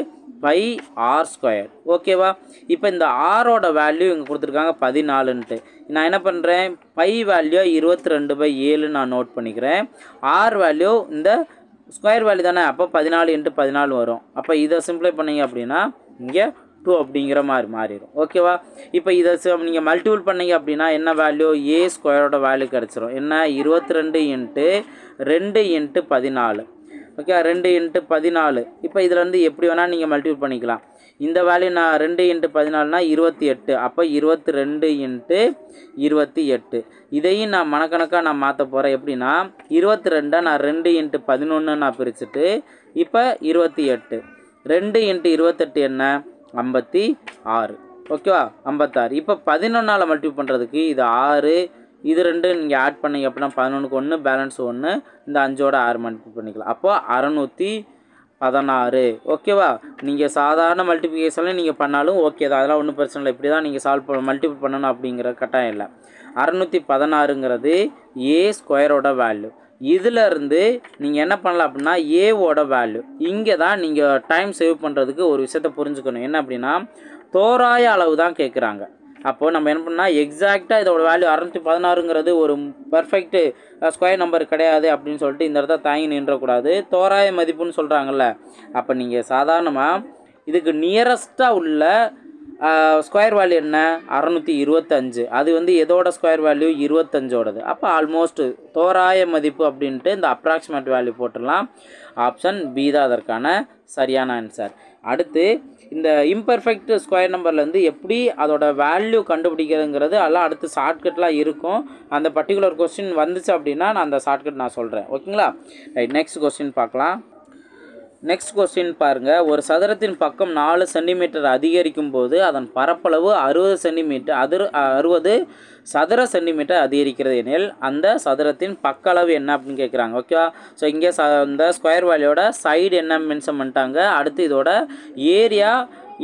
S1: πr². ஓகேவா, இப்போ இந்த ஆரோட வேல்யூ இங்கே கொடுத்துருக்காங்க 14ன்ட்டு. நான் என்ன பண்ணுறேன், பை வேல்யூ 22/7 நான் நோட் பண்ணிக்கிறேன். ஆர் வேல்யூ இந்த ஸ்கொயர் வேல்யூ தானே, அப்போ 14 × 14 வரும். அப்போ இதை சிம்பிளை பண்ணிங்க அப்படின்னா இங்கே 2 அப்படிங்கிற மாதிரி மாறிடும். ஓகேவா, இப்போ இதை நீங்கள் மல்டிபிள் பண்ணிங்க அப்படின்னா என்ன வேல்யூ, a² வேல்யூ கிடச்சிரும். என்ன, 22 × 2 × 14. ஓகே, 2 × 14. இப்போ இதிலேருந்து எப்படி வேணால் நீங்கள் மல்டிபிள் பண்ணிக்கலாம். இந்த வேல்யூ நான் 2 × 14னா 28. அப்போ 22 × 28. இதையும் நான் மனக்கணக்காக நான் மாற்ற போகிறேன். எப்படின்னா 22 நான் 2 × 11 நான் பிரிச்சுட்டு இப்போ 28. 2 × 28 என்ன, 56. ஓகேவா, 56. இப்போ 11ஆல் மல்டிபிள் பண்ணுறதுக்கு இது 6, இது 2 நீங்கள் ஆட் பண்ணிங்க அப்படின்னா 11க்கு 1, பேலன்ஸ் 1, இந்த 5ஓட 6 மல்டிபிள் பண்ணிக்கலாம். அப்போ 616. ஓகேவா, நீங்கள் சாதாரண மல்டிபிகேஷனில் நீங்கள் பண்ணாலும் ஓகே தான், அதெல்லாம் ஒன்றும் பிரச்சனை இல்லை. இப்படி தான் நீங்கள் மல்டிபிள் பண்ணணும் அப்படிங்கிற கட்டாயம் இல்லை. 616ங்கிறது a² வேல்யூ. இதிலேருந்து நீங்கள் என்ன பண்ணலாம் அப்படின்னா ஏவோட வேல்யூ. இங்கே தான் நீங்கள் டைம் சேவ் பண்ணுறதுக்கு ஒரு விஷயத்தை புரிஞ்சுக்கணும். என்ன அப்படின்னா தோராய அளவு தான் கேட்குறாங்க. அப்போது நம்ம என்ன பண்ணால் எக்ஸாக்டாக இதோட வேல்யூ 616ங்கிறது ஒரு பர்ஃபெக்ட் ஸ்கொயர் நம்பர் கிடையாது அப்படின்னு சொல்லிட்டு இந்த இடத்த தாங்கி நின்றக்கூடாது. தோராய மதிப்புன்னு சொல்கிறாங்கல்ல, அப்போ நீங்கள் சாதாரணமாக இதுக்கு நியரஸ்ட்டாக உள்ள ஸ்கொயர் வேல்யூ என்ன, 625. அது வந்து எதோட ஸ்கொயர் வேல்யூ, 25ஓடது. அப்போ ஆல்மோஸ்ட் தோராய மதிப்பு அப்படின்ட்டு இந்த அப்ராக்சிமேட் வேல்யூ போட்டுடலாம். ஆப்ஷன் பி தான் அதற்கான சரியான ஆன்சர். அடுத்து இந்த இம்பர்ஃபெக்ட் ஸ்கொயர் நம்பர்லேருந்து எப்படி அதோட வேல்யூ கண்டுபிடிக்கிறதுங்கிறது எல்லாம் அடுத்து ஷார்ட்கட்லாம் இருக்கும். அந்த பர்டிகுலர் கொஸ்டின் வந்துச்சு அப்படின்னா நான் அந்த ஷார்ட்கட் நான் சொல்கிறேன். ஓகேங்களா, ரைட். நெக்ஸ்ட் கொஸ்டின் பார்க்கலாம். நெக்ஸ்ட் கொஸ்டின் பாருங்கள். ஒரு சதுரத்தின் பக்கம் 4 சென்டிமீட்டர் அதிகரிக்கும் போது அதன் பரப்பளவு 60 சதுர சென்டிமீட்டர் அதிகரிக்கிறது எனில் அந்த சதுரத்தின் பக்க அளவு என்ன அப்படின்னு கேட்குறாங்க. ஓகேவா, ஸோ இங்கே இந்த ஸ்கொயர் வேல்யூட சைடு என்ன மென்ஷன் பண்ணிட்டாங்க. அடுத்து இதோட ஏரியா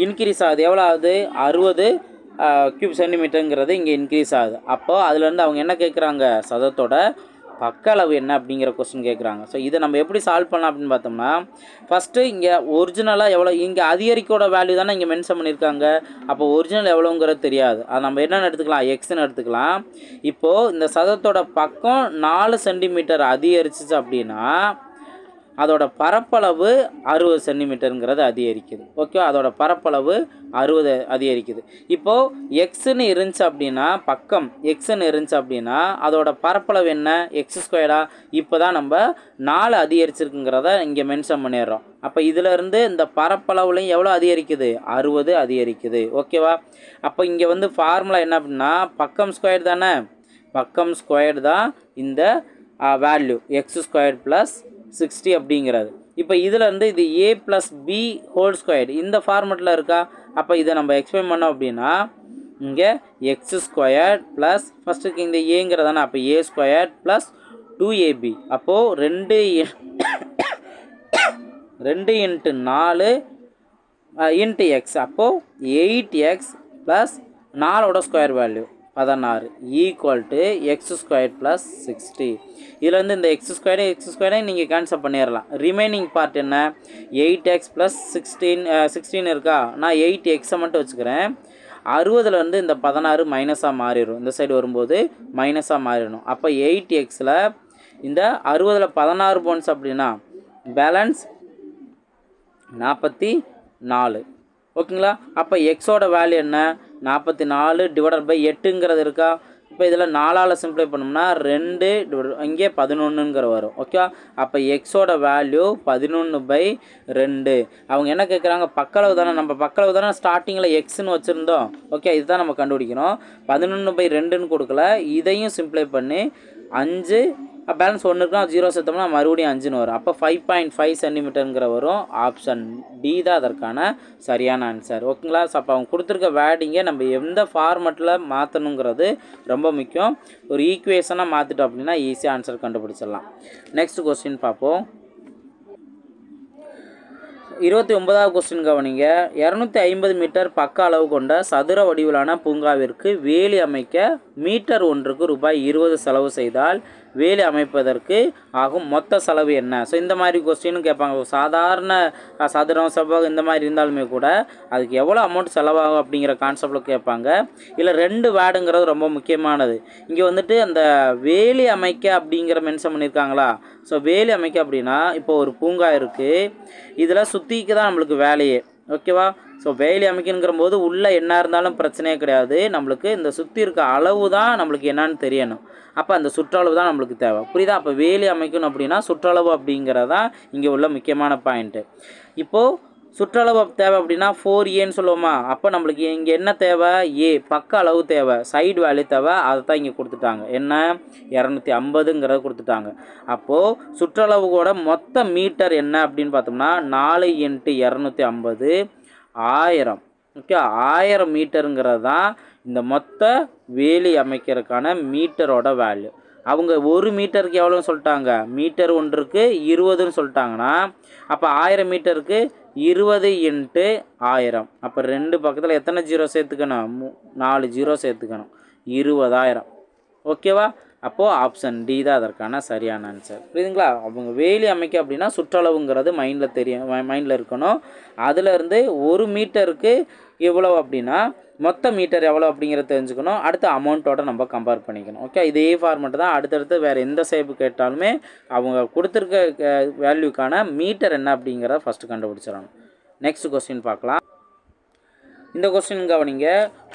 S1: இன்க்ரீஸ் ஆகுது. எவ்வளோ ஆகுது, 60 கியூப் சென்டிமீட்டருங்கிறது இங்கே இன்க்ரீஸ் ஆகுது. அப்போது அதுலேருந்து அவங்க என்ன கேட்குறாங்க, சதுரத்தோட பக்க அளவு என்ன அப்படிங்கிற கொஸ்டின் கேட்குறாங்க. ஸோ இதை நம்ம எப்படி சால்வ் பண்ணலாம் அப்படின்னு பார்த்தோம்னா ஃபஸ்ட்டு இங்கே ஒரிஜினலாக எவ்வளோ, இங்கே அதிகரிக்கோட வேல்யூ தானே இங்கே மென்ஷன் பண்ணியிருக்காங்க. அப்போ ஒரிஜினல் எவ்வளோங்கிறது தெரியாது. அது நம்ம என்னென்னு எடுத்துக்கலாம், எக்ஸ்ன்னு எடுத்துக்கலாம். இப்போது இந்த சதுரத்தோட பக்கம் 4 சென்டிமீட்டர் அதிகரிச்சிச்சு அப்படின்னா அதோட பரப்பளவு 60 சென்டிமீட்டருங்கிறது அதிகரிக்குது. ஓகே, அதோட பரப்பளவு 60 அதிகரிக்குது. இப்போது எக்ஸ்ன்னு இருந்துச்சு அப்படின்னா, பக்கம் எக்ஸ்ன்னு இருந்துச்சு அப்படின்னா அதோட பரப்பளவு என்ன? x². இப்போ தான் நம்ம 4 அதிகரிச்சிருக்குங்கிறத இங்கே மென்ஷன் பண்ணிடுறோம். அப்போ இதிலேருந்து இந்த பரப்பளவுலையும் எவ்வளோ அதிகரிக்குது? 60 அதிகரிக்குது. ஓகேவா? அப்போ இங்கே வந்து ஃபார்முலா என்ன அப்படின்னா, பக்கம் ஸ்கொயர் தானே, பக்கம் ஸ்கொயர் தான் இந்த வேல்யூ x² + 60 அப்படிங்கிறது. இப்போ இதிலேருந்து இது a + b ஹோல் இந்த ஃபார்மெட்டில் இருக்கா? அப்போ இதை நம்ம எக்ஸ்பிளைன் பண்ணோம் அப்படின்னா இங்கே x² ப்ளஸ் ஃபஸ்ட்டுக்கு இந்த ஏங்கிறதானே, அப்போ a² + 2ab. அப்போது 2 × 4 × x. அப்போது 8x + 4ஓட ஸ்கொயர் வேல்யூ 16 = x² + 60. இதிலேருந்து இந்த x² நீங்கள் கேன்சல் பண்ணிடலாம். ரிமைனிங் பார்ட் என்ன? 8x + 16 இருக்கா? நான் 8xஐ மட்டும் வச்சுக்கிறேன். 60லேருந்து இந்த 16 மைனஸாக மாறிடும். இந்த சைடு வரும்போது மைனஸாக மாறிடணும். அப்போ 8xல் இந்த 60ல் 16 போன்ஸ் அப்படின்னா பேலன்ஸ் 44. ஓகேங்களா? அப்போ எக்ஸோட வேல்யூ என்ன? 44 / 8ங்கிறது இருக்கா? இப்போ இதில் 4ஆல் சிம்ப்ளை பண்ணோம்னா 2 இங்கே 11ங்கிற வரும். ஓகே, அப்போ எக்ஸோட வேல்யூ 11/2. அவங்க என்ன கேட்குறாங்க? பக்களவு தானே, நம்ம பக்களவு தானே ஸ்டார்டிங்கில் எக்ஸ்ன்னு வச்சுருந்தோம். ஓகே, இதுதான் நம்ம கண்டுபிடிக்கணும். 11/2ன்னு கொடுக்கல. இதையும் சிம்ப்ளை பண்ணி 5 பேலன்ஸ் 1 இருக்குன்னா 0 சேர்த்தோம்னா மறுபடியும் 5ன்னு வரும். அப்போ 5.5 சென்டிமீட்டருங்கிற வரும். ஆப்ஷன் டி தான் அதற்கான சரியான ஆன்சர். ஓகேங்களா? ஸோ அப்போ அவங்க கொடுத்துருக்க வேர்டிங்கை நம்ம எந்த ஃபார்மெட்டில் மாற்றணுங்கிறது ரொம்ப முக்கியம். ஒரு ஈக்குவேஷனாக மாற்றிட்டோம் அப்படின்னா ஈஸியாக ஆன்சர் கண்டுபிடிச்சிடலாம். நெக்ஸ்ட் கொஸ்டின் பார்ப்போம். 29வது கொஸ்டின் கவனிங்க. 250 மீட்டர் பக்க அளவு கொண்ட சதுர வடிவிலான பூங்காவிற்கு வேலி அமைக்க மீட்டர் ஒன்றுக்கு ரூபாய் 20 செலவு செய்தால் வேலி அமைப்பதற்கு ஆகும் மொத்த செலவு என்ன? ஸோ இந்த மாதிரி கொஸ்டின்னு கேட்பாங்க. சாதாரண சதுரம் செவ்வகம் இந்த மாதிரி இருந்தாலுமே கூட அதுக்கு எவ்வளோ அமௌண்ட் செலவாகும் அப்படிங்கிற கான்செப்டில் கேட்பாங்க. இல்லை 2 வேர்டுங்கிறது ரொம்ப முக்கியமானது. இங்கே வந்துட்டு அந்த வேலி அமைக்க அப்படிங்கிற மென்ஷன் பண்ணியிருக்காங்களா? ஸோ வேலி அமைக்க அப்படின்னா இப்போ ஒரு பூங்கா இருக்குது, இதில் சுற்றிக்கு தான் நம்மளுக்கு வேலையே. ஓகேவா? ஸோ வேலி அமைக்கணுங்கிற போது உள்ளே என்ன இருந்தாலும் பிரச்சனையே கிடையாது. நம்மளுக்கு இந்த சுற்றி இருக்க அளவு தான் நம்மளுக்கு என்னான்னு தெரியணும். அப்போ அந்த சுற்றளவு தான் நம்மளுக்கு தேவை. புரியுதா? அப்போ வேலி அமைக்கணும் அப்படின்னா சுற்றளவு அப்படிங்கிறதான் இங்கே உள்ள முக்கியமான பாயிண்ட்டு. இப்போது சுற்றளவு தேவை அப்படின்னா 4aன்னு சொல்லுவோமா? அப்போ நம்மளுக்கு இங்கே என்ன தேவை? ஏ பக்க அளவு தேவை, சைடு வேல்யூ தேவை. அதை தான் இங்கே கொடுத்துட்டாங்க. என்ன? 250ங்கிறத கொடுத்துட்டாங்க. அப்போது சுற்றளவு கூட மொத்த மீட்டர் என்ன அப்படின்னு பார்த்தோம்னா 4 × 250 1000. ஓகே, 1000 மீட்டருங்கிறது தான் இந்த மொத்த வேலி அமைக்கிறதுக்கான மீட்டரோட வேல்யூ. அவங்க 1 மீட்டருக்கு எவ்வளோன்னு சொல்லிட்டாங்க? மீட்டர் ஒன்றுக்கு 20ன்னு சொல்லிட்டாங்கன்னா அப்போ 1000 மீட்டருக்கு 20 × 1000. அப்போ 2 பக்கத்தில் எத்தனை 0 சேர்த்துக்கணும்? 4 0 சேர்த்துக்கணும். 20,000. ஓகேவா? அப்போது ஆப்ஷன் டி தான் அதற்கான சரியான ஆன்சர். புரியுதுங்களா? அவங்க வேலி அமைக்க அப்படின்னா சுற்றளவுங்கிறது மைண்டில் இருக்கணும். அதிலேருந்து 1 மீட்டருக்கு எவ்வளோ அப்படின்னா மொத்த மீட்டர் எவ்வளோ அப்படிங்கிறத தெரிஞ்சுக்கணும். அடுத்த அமௌண்ட்டோட நம்ம கம்பேர் பண்ணிக்கணும். ஓகே, இதே ஃபார்மெட்டு தான் அடுத்தடுத்து வேறு எந்த ஷேப்பு கேட்டாலுமே அவங்க கொடுத்துருக்க வேல்யூக்கான மீட்டர் என்ன அப்படிங்கிறத ஃபஸ்ட்டு கண்டுபிடிச்சிடணும். நெக்ஸ்ட் கொஸ்டின் பார்க்கலாம். இந்த கொஸ்டின் கவனிங்க.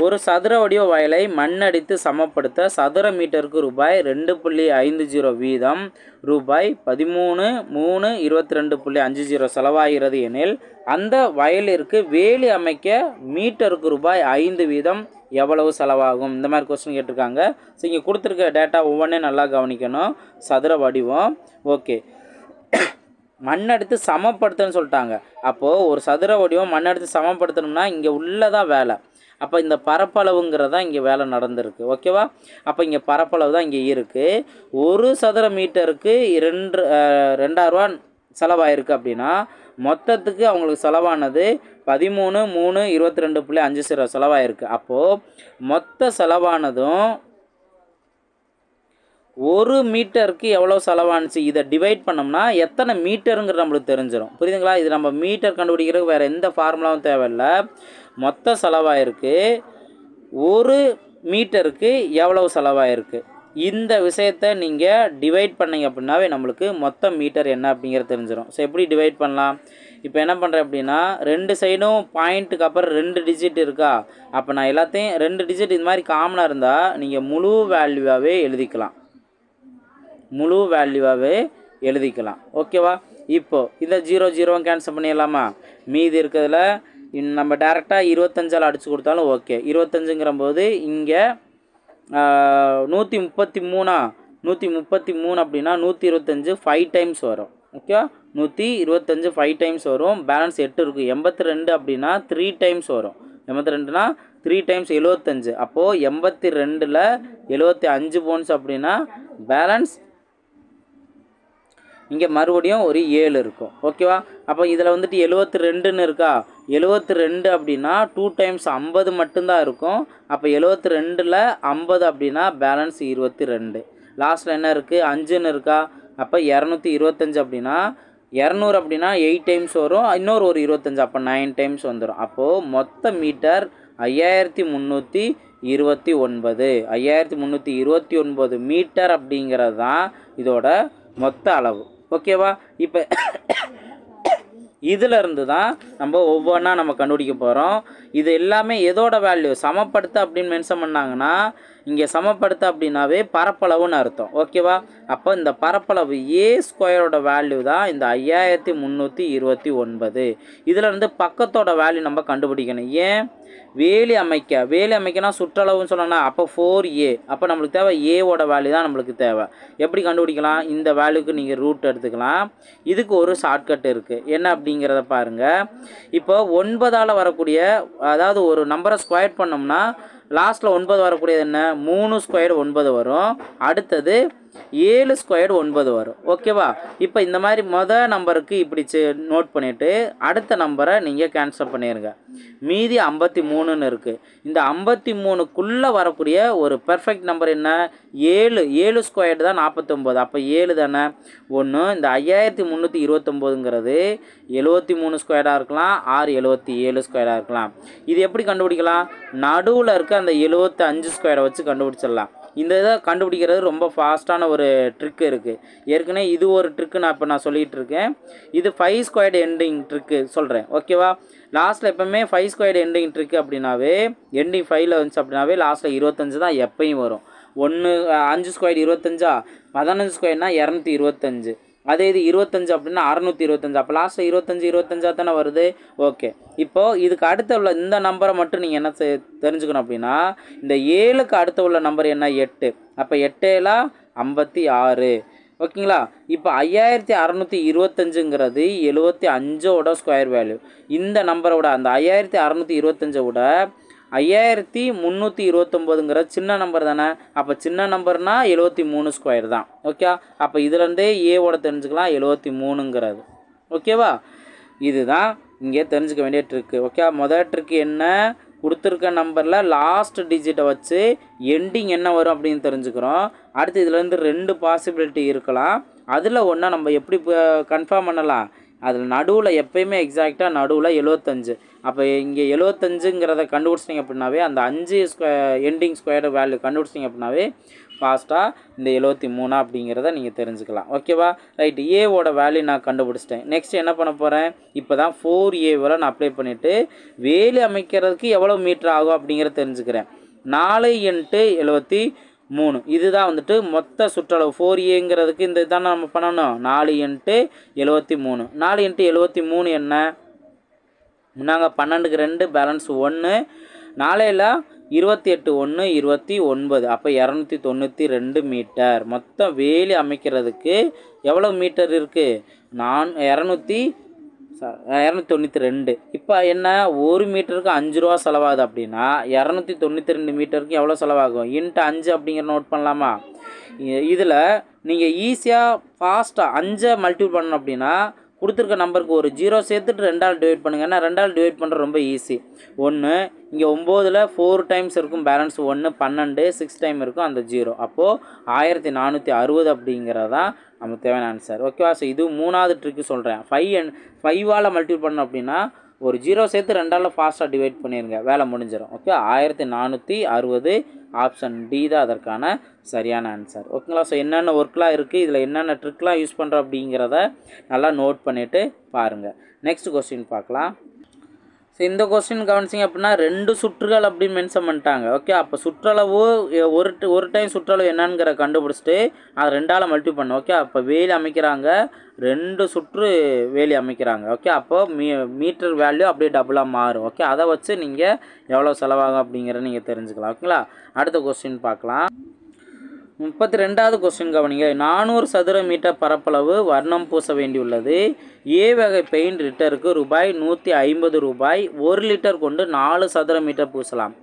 S1: ஒரு சதுர வடிவ வயலை மண்ணடித்து சமப்படுத்த சதுர மீட்டருக்கு ரூபாய் 2.50 வீதம் ரூபாய் 13,322.50 செலவாகிறது எனில் அந்த வயலிற்கு வேலி அமைக்க மீட்டருக்கு ரூபாய் 5 வீதம் எவ்வளவு செலவாகும்? இந்த மாதிரி கொஸ்டின் கேட்டிருக்காங்க. ஸோ இங்கே கொடுத்துருக்க டேட்டா ஒவ்வொன்றே நல்லா கவனிக்கணும். சதுர வடிவம். ஓகே, மண்ணெடுத்து சமப்படுத்தன்னு சொல்லிட்டாங்க. அப்போது ஒரு சதுர வடிவம் மண்ணெடுத்து சமப்படுத்தணும்னா இங்கே உள்ளதான் வேலை. அப்போ இந்த பரப்பளவுங்கிறதா இங்கே வேலை நடந்திருக்கு. ஓகேவா? அப்போ இங்கே பரப்பளவு தான் இங்கே இருக்குது. 1 சதுர மீட்டருக்கு 2000 ரூபா செலவாயிருக்கு அப்படின்னா மொத்தத்துக்கு அவங்களுக்கு செலவானது 13,322.50 செலவாயிருக்கு. அப்போது மொத்த செலவானதும் 1 மீட்டருக்கு எவ்வளோ செலவானுச்சு இதை டிவைட் பண்ணோம்னா எத்தனை மீட்டருங்கிறது நம்மளுக்கு தெரிஞ்சிடும். புரியுதுங்களா? இது நம்ம மீட்டர் கண்டுபிடிக்கிறதுக்கு வேறு எந்த ஃபார்முலாவும் தேவையில்லை. மொத்த செலவாயிருக்கு 1 மீட்டருக்கு எவ்வளவு செலவாயிருக்கு. இந்த விஷயத்தை நீங்கள் டிவைட் பண்ணிங்க அப்படின்னாவே நம்மளுக்கு மொத்த மீட்டர் என்ன அப்படிங்கிறது தெரிஞ்சிடும். ஸோ எப்படி டிவைட் பண்ணலாம்? இப்போ என்ன பண்ணுறேன் அப்படின்னா, 2 சைடும் பாயிண்ட்டுக்கு அப்புறம் 2 டிஜிட் இருக்கா, அப்போ நான் எல்லாத்தையும் 2 டிஜிட் இது மாதிரி காமனாக இருந்தால் நீங்கள் முழு வேல்யூவாகவே எழுதிக்கலாம். ஓகேவா? இப்போது இந்த 0 0 கேன்சல் பண்ணிடலாமா? மீதி இருக்கிறதுல நம்ம டேரெக்டாக 25ஆல் அடித்து கொடுத்தாலும் ஓகே. 25ங்கிற போது இங்கே 133 அப்படின்னா 125 5 டைம்ஸ் வரும். ஓகே, 125 5 டைம்ஸ் வரும். பேலன்ஸ் 8 இருக்கும். 82 அப்படின்னா 3 டைம்ஸ் வரும். 82னா 3 டைம்ஸ் 75. அப்போது 82ல் 75 போன்ஸ் அப்படின்னா பேலன்ஸ் இங்கே மறுபடியும் ஒரு 7 இருக்கும். ஓகேவா? அப்போ இதில் வந்துட்டு 72ன்னு இருக்கா, 72 அப்படின்னா 2 டைம்ஸ் 50 மட்டும்தான் இருக்கும். அப்போ 72ல் 50 அப்படின்னா பேலன்ஸ் 22. லாஸ்ட்டில் என்ன இருக்குது, 5ன்னு இருக்கா, அப்போ 225 அப்படின்னா 200 அப்படின்னா 8 டைம்ஸ் வரும். இன்னொரு ஒரு 25, அப்போ 9 டைம்ஸ் வந்துடும். அப்போது மொத்த மீட்டர் 5329 மீட்டர் அப்படிங்கிறது தான் இதோட மொத்த அளவு. ஓகேவா? இப்போ இதிலிருந்து தான் நம்ம ஒவ்வொன்றா நம்ம கண்டுபிடிக்க போகிறோம். இது எல்லாமே எதோட வேல்யூ, சமப்படுத்த அப்படின்னு மென்ஷன் பண்ணாங்கன்னா இங்கே சமப்படுத்த அப்படின்னாவே பரப்பளவுன்னு அர்த்தம். ஓகேவா? அப்போ இந்த பரப்பளவு ஏ ஸ்கொயரோட வேல்யூ தான் இந்த 5329. இதிலேருந்து பக்கத்தோட வேல்யூ நம்ம கண்டுபிடிக்கணும். ஏன்? வேலி அமைக்கனா சுற்றளவுன்னு சொன்னோன்னா அப்போ 4a. அப்போ நம்மளுக்கு தேவை ஏவோட வேல்யூ தான் நம்மளுக்கு தேவை. எப்படி கண்டுபிடிக்கலாம்? இந்த வேல்யூக்கு நீங்கள் ரூட் எடுத்துக்கலாம். இதுக்கு ஒரு ஷார்ட்கட் இருக்குது. என்ன அப்படிங்கிறத பாருங்கள். இப்போ 9ஆல் வரக்கூடிய, அதாவது ஒரு நம்பரை ஸ்கொயர் பண்ணோம்னா லாஸ்ட்டில் 9 வரக்கூடியது என்ன, 3 ஸ்கொயர் 9 வரும். அடுத்தது 7 ஸ்கொயர் 9 வரும். ஓகேவா? இப்போ இந்த மாதிரி மொதல் நம்பருக்கு இப்படி நோட் பண்ணிவிட்டு அடுத்த நம்பரை நீங்கள் கேன்சல் பண்ணிடுங்க. மீதி 53ன்னு இருக்குது. இந்த 53க்குள்ளே வரக்கூடிய ஒரு பெர்ஃபெக்ட் நம்பர் என்ன, 7 ஸ்கொயர் தான் 49. அப்போ 7 தானே. ஒன்று இந்த 5329ங்கிறது 73 ஸ்கொயராக இருக்கலாம், 77 ஸ்கொயராக இருக்கலாம். இது எப்படி கண்டுபிடிக்கலாம்? நடுவில் இருக்க அந்த 75 ஸ்கொயரை வச்சு கண்டுபிடிச்சிடலாம். இந்த இதை கண்டுபிடிக்கிறது ரொம்ப ஃபாஸ்ட்டான ஒரு ட்ரிக் இருக்குது. ஏற்கனவே இது ஒரு ட்ரிக்கு நான் சொல்லிகிட்டு இருக்கேன். இது 5 ஸ்கொயர்டு எண்டிங் ட்ரிக்கு சொல்கிறேன். ஓகேவா? லாஸ்ட்டில் எப்போவுமே 5 ஸ்கொயர்டு எண்டிங் ட்ரிக் அப்படின்னாவே, எண்டிங் 5ல் வந்துச்சு அப்படின்னாவே லாஸ்ட்டில் 25 தான் எப்பயும் வரும். 5 ஸ்கொயர் 25, 15 ஸ்கொயர்னா 225. அதே இது 25 அப்படின்னா 625. அப்போ லாஸ்ட்டில் 25 தானே வருது. ஓகே, இப்போது இதுக்கு அடுத்த உள்ள இந்த நம்பரை மட்டும் நீங்கள் என்ன தெரிஞ்சுக்கணும் அப்படின்னா, இந்த 7க்கு அடுத்த உள்ள நம்பர் என்ன, 8. அப்போ 8 7 56. ஓகேங்களா? இப்போ 5625ங்கிறது 75ஓட ஸ்கொயர் வேல்யூ. இந்த நம்பரோட அந்த 5625 5329ங்கிற சின்ன நம்பர் தானே. அப்போ சின்ன நம்பர்னால் 73 ஸ்கொயர் தான். ஓகே, அப்போ இதுலேருந்தே ஏவோட தெரிஞ்சுக்கலாம் 73ங்கிறது. ஓகேவா? இதுதான் இங்கே தெரிஞ்சுக்க வேண்டிய ட்ரிக்கு. ஓகே, முதல் ட்ரிக்கு என்ன, கொடுத்துருக்க நம்பரில் லாஸ்ட் டிஜிட்டை வச்சு எண்டிங் என்ன வரும் அப்படின்னு தெரிஞ்சுக்கிறோம். அடுத்து இதுலேருந்து 2 பாசிபிலிட்டி இருக்கலாம். அதில் ஒன்றா நம்ம எப்படி கன்ஃபார்ம் பண்ணலாம், அதில் நடுவில் எப்பயுமே எக்ஸாக்டாக நடுவில் 75. அப்போ இங்கே 75ங்கிறத கண்டுபிடிச்சிட்டிங்க அப்படின்னாவே அந்த 5 எண்டிங் ஸ்கொயர் வேல்யூ கண்டுபிடிச்சிட்டிங்க அப்படின்னாவே ஃபாஸ்ட்டாக இந்த 73 அப்படிங்கிறத நீங்கள் தெரிஞ்சுக்கலாம். ஓகேவா? ரைட், ஏவோட வேல்யூ நான் கண்டுபிடிச்சிட்டேன். நெக்ஸ்ட் என்ன பண்ண போகிறேன், இப்போ தான் 4a நான் அப்ளை பண்ணிவிட்டு வேலி அமைக்கிறதுக்கு எவ்வளோ மீட்டர் ஆகும் அப்படிங்கிறத தெரிஞ்சுக்கிறேன். 4 × 73 இதுதான் வந்துட்டு மொத்த சுற்றளவு. 4aங்கிறதுக்கு இந்த இதுதான் நம்ம பண்ணணும். 4 × 73. 4 × 73 என்ன, நாங்கள் 12க்கு 2 பேலன்ஸ் 1. 4 28 1 29. அப்போ 292 மீட்டர். மொத்தம் வேலி அமைக்கிறதுக்கு எவ்வளோ மீட்டர் இருக்குது, 292. இப்போ என்ன, 1 மீட்டருக்கு 5 ரூபா செலவாகுது அப்படின்னா 292 மீட்டருக்கு எவ்வளோ செலவாகும், × 5 அப்படிங்கிற நோட் பண்ணலாமா? இதில் நீங்கள் ஈஸியாக ஃபாஸ்ட்டாக 5 மல்டிபிள் பண்ணணும் அப்படின்னா கொடுத்துருக்க நம்பருக்கு ஒரு 0 சேர்த்துட்டு 2ஆல் டிவைட் பண்ணுங்கள். ஏன்னா 2ஆல் டிவைட் பண்ணுறது ரொம்ப ஈஸி. 1 இங்கே 9ல் 4 டைம்ஸ் இருக்கும், பேலன்ஸ் 1. 12 6 டைம் இருக்கும், அந்த 0. அப்போது 1460 அப்படிங்கிறதான் நமக்கு தேவையான ஆன்சர். ஓகேவா? ஸோ இது 3வது ட்ரிக்கு சொல்கிறேன். 5ஆல் மல்டிபிள் பண்ணோம் அப்படின்னா ஒரு 0 சேர்த்து 2ஆல் ஃபாஸ்ட்டாக டிவைட் பண்ணிடுங்க, வேலை முடிஞ்சிடும். ஓகே, 1460 ஆப்ஷன் டி தான் அதற்கான சரியான ஆன்சர். ஓகேங்களா? ஸோ என்னென்ன ஒர்க்லாம் இருக்குது, இதில் என்னென்ன ட்ரிக்லாம் யூஸ் பண்ணுறோம் அப்படிங்கிறத நல்லா நோட் பண்ணிவிட்டு பாருங்கள். நெக்ஸ்ட் கொஸ்டின் பார்க்கலாம். ஸோ இந்த கொஸ்டின் கவனிச்சிங்க அப்படின்னா 2 சுற்றுகள் அப்படின்னு மென்ஷன் பண்ணிட்டாங்க. ஓகே, அப்போ சுற்றளவு ஒரு டைம் சுற்றளவு என்னங்கிற கண்டுபிடிச்சிட்டு அதை 2ஆல் மல்டி பண்ணும். ஓகே, அப்போ வேலி அமைக்கிறாங்க, 2 சுற்று வேலி அமைக்கிறாங்க. ஓகே, அப்போ மீட்டர் வேல்யூ அப்படியே டபுளாக மாறும். ஓகே, அதை வச்சு நீங்கள் எவ்வளோ செலவாகும் அப்படிங்கிறத நீங்கள் தெரிஞ்சுக்கலாம். ஓகேங்களா? அடுத்த கொஸ்டின் பார்க்கலாம். 32வது கொஸ்டின் கவனிங்க. 400 சதுர மீட்டர் பரப்பளவு வர்ணம் பூச வேண்டியுள்ளது. ஏ வகை பெயிண்ட் லிட்டருக்கு ரூபாய் 150, 1 லிட்டர் கொண்டு 4 சதுர மீட்டர் பூசலாம்.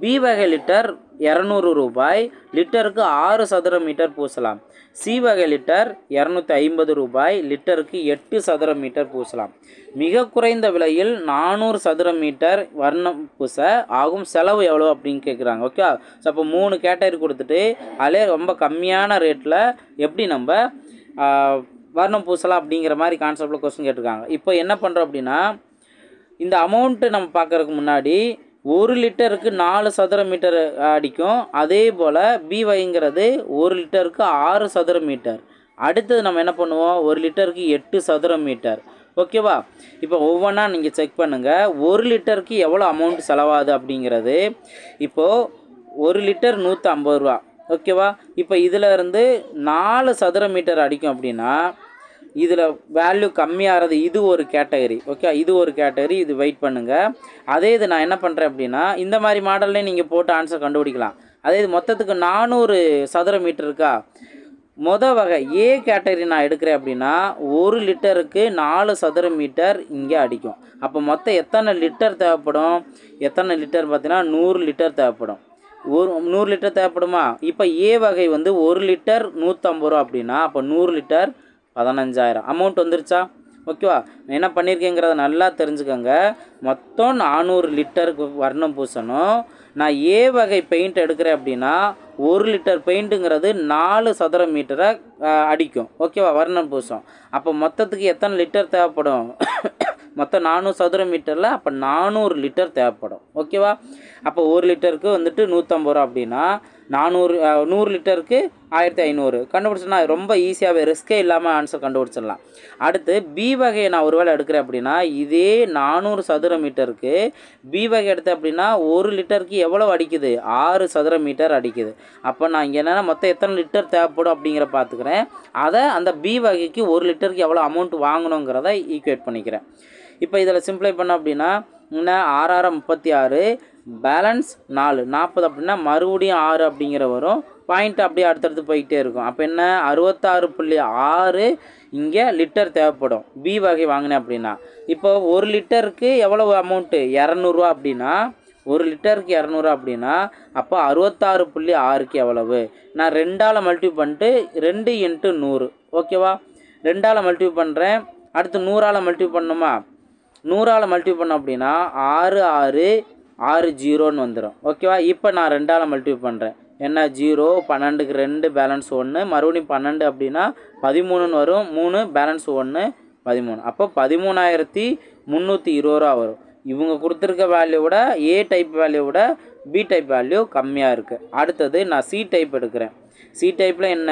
S1: பி வகை லிட்டர் 200 ரூபாய், லிட்டருக்கு 6 சதுர மீட்டர் பூசலாம். சி வகை லிட்டர் 250 ரூபாய், லிட்டருக்கு 8 சதுர மீட்டர் பூசலாம். மிக குறைந்த விலையில் 400 சதுர மீட்டர் வர்ணம் பூச ஆகும் செலவு எவ்வளோ அப்படின்னு கேட்குறாங்க. ஓகே, ஸோ அப்போ 3 கேட்டகரி கொடுத்துட்டு அதிலே ரொம்ப கம்மியான ரேட்டில் எப்படி நம்ம வர்ணம் பூசலாம் அப்படிங்கிற மாதிரி கான்செப்டில் கொஸ்டின் கேட்டிருக்காங்க. இப்போ என்ன பண்ணுறோம் அப்படின்னா, இந்த அமௌண்ட்டு நம்ம பார்க்குறதுக்கு முன்னாடி 1 லிட்டருக்கு 4 சதுர மீட்டர் அடிக்கும். அதே போல் பி வகைங்கிறது 1 லிட்டருக்கு 6 சதுர மீட்டர். அடுத்தது நம்ம என்ன பண்ணுவோம், 1 லிட்டருக்கு 8 சதுர மீட்டர். ஓகேவா? இப்போ ஒவ்வொன்றா நீங்கள் செக் பண்ணுங்கள். 1 லிட்டருக்கு எவ்வளோ அமௌண்ட் செலவாகுது அப்படிங்கிறது. இப்போது 1 லிட்டர் 150 ரூபா. ஓகேவா? இப்போ இதில் இருந்து 4 சதுர மீட்டர் அடிக்கும் அப்படின்னா இதில் வேல்யூ கம்மியாகிறது இது ஒரு கேட்டகரி. ஓகே, இது ஒரு கேட்டகரி, இது வெயிட் பண்ணுங்கள். அதே இது நான் என்ன பண்ணுறேன் அப்படின்னா, இந்த மாதிரி மாடல்லே நீங்கள் போட்டு ஆன்சர் கண்டுபிடிக்கலாம். அதே இது மொத்தத்துக்கு 400 சதுர மீட்டர் இருக்கா, வகை ஏ கேட்டகரி நான் எடுக்கிறேன் அப்படின்னா 1 லிட்டருக்கு 4 சதுர மீட்டர் இங்கே அடிக்கும். அப்போ மொத்தம் எத்தனை லிட்டர் தேவைப்படும், எத்தனை லிட்டர் பார்த்தீங்கன்னா 100 லிட்டர் தேவைப்படும். 100 லிட்டர் தேவைப்படுமா? இப்போ ஏ வகை வந்து 1 லிட்டர் 150 ரூபா அப்படின்னா அப்போ 100 லிட்டர் 15,000 அமௌண்ட் வந்துருச்சா? ஓகேவா? என்ன பண்ணியிருக்கேங்கிறத நல்லா தெரிஞ்சுக்கோங்க. மொத்தம் 400 லிட்டருக்கு வர்ணம் பூசணும். நான் ஏ வகை பெயிண்ட் எடுக்கிறேன் அப்படின்னா 1 லிட்டர் பெயிண்ட்டுங்கிறது 4 சதுர மீட்டரை அடிக்கும். ஓகேவா? வர்ணம் பூசம். அப்போ மொத்தத்துக்கு எத்தனை லிட்டர் தேவைப்படும், மொத்தம் 400 சதுர மீட்டரில் அப்போ 400 லிட்டர் தேவைப்படும். ஓகேவா? அப்போ 1 லிட்டருக்கு வந்துட்டு 150 ரூபா அப்படின்னா 100 லிட்டருக்கு 1500 கண்டுபிடிச்சோன்னா ரொம்ப ஈஸியாகவே ரிஸ்கே இல்லாமல் ஆன்சர் கண்டுபிடிச்சிடலாம். அடுத்து பி வகையை நான் ஒரு வேளை எடுக்கிறேன் அப்படின்னா இதே 400 சதுர மீட்டருக்கு பி வகை எடுத்தேன் அப்படின்னா 1 லிட்டருக்கு எவ்வளோ அடிக்குது, 6 சதுர மீட்டர் அடிக்குது. அப்போ நான் இங்கே என்னென்னா மொத்தம் எத்தனை லிட்டர் தேவைப்படும் அப்படிங்கிற பார்த்துக்கிறேன். அதை அந்த பி வகைக்கு 1 லிட்டருக்கு எவ்வளோ அமௌண்ட் வாங்கணுங்கிறத ஈக்குவேட் பண்ணிக்கிறேன். இப்போ இதில் சிம்ப்ளை பண்ணோம் அப்படின்னா என்ன 6 36 பேலன்ஸ் 4 40 அப்படின்னா மறுபடியும் 6 அப்படிங்கிற வரும். பாயிண்ட் அப்படியே அடுத்தடுத்து போய்கிட்டே இருக்கும். அப்போ என்ன 66.6 இங்கே லிட்டர் தேவைப்படும் பி வகை வாங்கினேன் அப்படின்னா. இப்போ 1 லிட்டருக்கு எவ்வளவு அமௌண்ட்டு 200 அப்படின்னா 1 லிட்டருக்கு 200 அப்படின்னா அப்போ 66.6க்கு எவ்வளவு, நான் 2ஆல் மல்டிப்ளை பண்ணிட்டு 2 × 100. ஓகேவா? 2ஆல் மல்டிப்ளை பண்ணுறேன். அடுத்து 100ஆல் மல்டிப்ளை பண்ணணுமா, 100ஆல் மல்டிப்ளை பண்ணோம் அப்படின்னா 6660 வந்துடும். ஓகேவா? இப்போ நான் 2ஆல் மல்டிப்ளை பண்ணுறேன். என்ன 0 12க்கு 2 பேலன்ஸ் 1 மறுபடியும் 12 அப்படின்னா 13 வரும். 3 பேலன்ஸ் 1 13. அப்போ 13,320 ரூபா வரும். இவங்க கொடுத்துருக்க வேல்யூவோட ஏ டைப் வேல்யூவோட பி டைப் வேல்யூ கம்மியாக இருக்குது. அடுத்தது நான் சி டைப் எடுக்கிறேன். சி டைப்பில் என்ன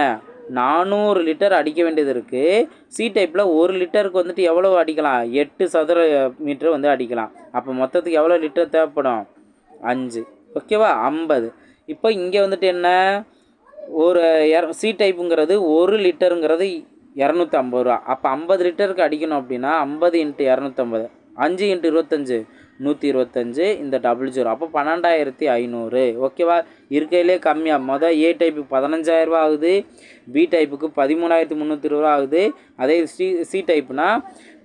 S1: 400 லிட்டர் அடிக்க வேண்டியது இருக்குது. சி டைப்பில் 1 லிட்டருக்கு வந்துட்டு எவ்வளோ அடிக்கலாம், 8 சதுர மீட்டர் வந்து அடிக்கலாம். அப்போ மொத்தத்துக்கு எவ்வளோ லிட்டர் தேவைப்படும் 5. ஓகேவா? 50. இப்போ இங்கே வந்துட்டு என்ன ஒரு சி டைப்புங்கிறது 1 லிட்டருங்கிறது 250 ரூபா. அப்போ 50 லிட்டருக்கு அடிக்கணும் அப்படின்னா 50 × 250 5 × 25 125 இந்த 00 அப்போ 12,500. ஓகேவா? இருக்கையிலே கம்மியாக ஏ டைப்புக்கு 15,000 ரூபா ஆகுது, பி டைப்புக்கு 13,320 ரூபா ஆகுது. அதே சி டைப்புனா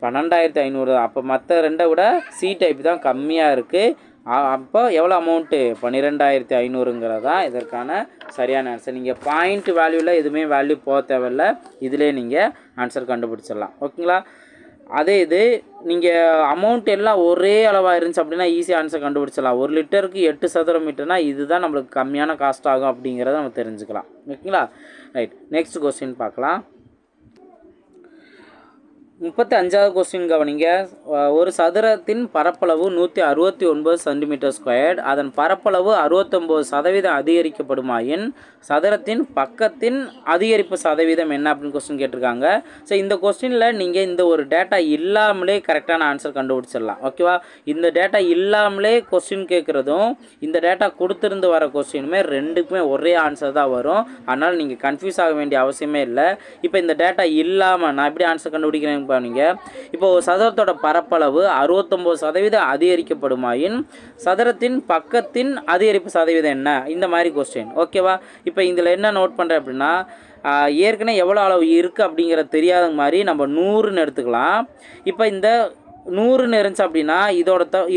S1: 12,500. அப்போ மற்ற ரெண்டை விட சி டைப் தான் கம்மியாக இருக்குது. அப்போ எவ்வளோ அமௌண்ட்டு 12,500ங்கிறது தான் இதற்கான சரியான ஆன்சர். நீங்கள் பாயிண்ட் வேல்யூவில் எதுவுமே வேல்யூ போக தேவையில்லை, இதிலே நீங்கள் ஆன்சர் கண்டுபிடிச்சிடலாம். ஓகேங்களா? அதே இது நீங்கள் அமௌண்ட் எல்லாம் ஒரே அளவாக இருந்துச்சு அப்படின்னா ஈஸியாக ஆன்சர் கண்டுபிடிச்சிடலாம். 1 லிட்டருக்கு 8 சதுர மீட்டர்னா இதுதான் நம்மளுக்கு கம்மியான காஸ்ட் ஆகும் அப்படிங்கிறத நம்ம தெரிஞ்சுக்கலாம். ஓகேங்களா? ரைட், நெக்ஸ்ட் கொஸ்டின் பார்க்கலாம். 35வது கொஸ்டின் கவனிங்க. ஒரு சதுரத்தின் பரப்பளவு 169 சென்டிமீட்டர் ஸ்கொயர்ட். அதன் பரப்பளவு 69% அதிகரிக்கப்படுமாயின் சதுரத்தின் பக்கத்தின் அதிகரிப்பு சதவீதம் என்ன அப்படின்னு கொஸ்டின் கேட்டிருக்காங்க. ஸோ இந்த கொஸ்டினில் நீங்கள் இந்த ஒரு டேட்டா இல்லாமலே கரெக்டான ஆன்சர் கண்டுபிடிச்சிடலாம். ஓகேவா? இந்த டேட்டா இல்லாமலே கொஸ்டின் கேட்குறதும் இந்த டேட்டா கொடுத்துருந்து வர கொஸ்டினுமே ரெண்டுக்குமே ஒரே ஆன்சர் தான் வரும். அதனால் நீங்கள் கன்ஃபியூஸ் ஆக வேண்டிய அவசியமே இல்லை. இப்போ இந்த டேட்டா இல்லாமல் நான் எப்படி ஆன்சர் கண்டுபிடிக்கிறேன் பாருங்க. இப்போ ஒரு சதுரத்தோட பரப்பளவு 69% அதிகரிக்கப்படுமாயின் சதுரத்தின் பக்கத்தின் அதிகரிப்பு சதவீதம் என்ன? இந்த மாதிரி கொஸ்டின். ஓகேவா? இப்போ இதில் என்ன நோட் பண்ணுறேன் அப்படின்னா, ஏற்கனவே எவ்வளோ அளவு இருக்குது அப்படிங்கிறது தெரியாத மாதிரி நம்ம 100ன்னு எடுத்துக்கலாம். இப்போ இந்த 100ன்னு இருந்துச்சு அப்படின்னா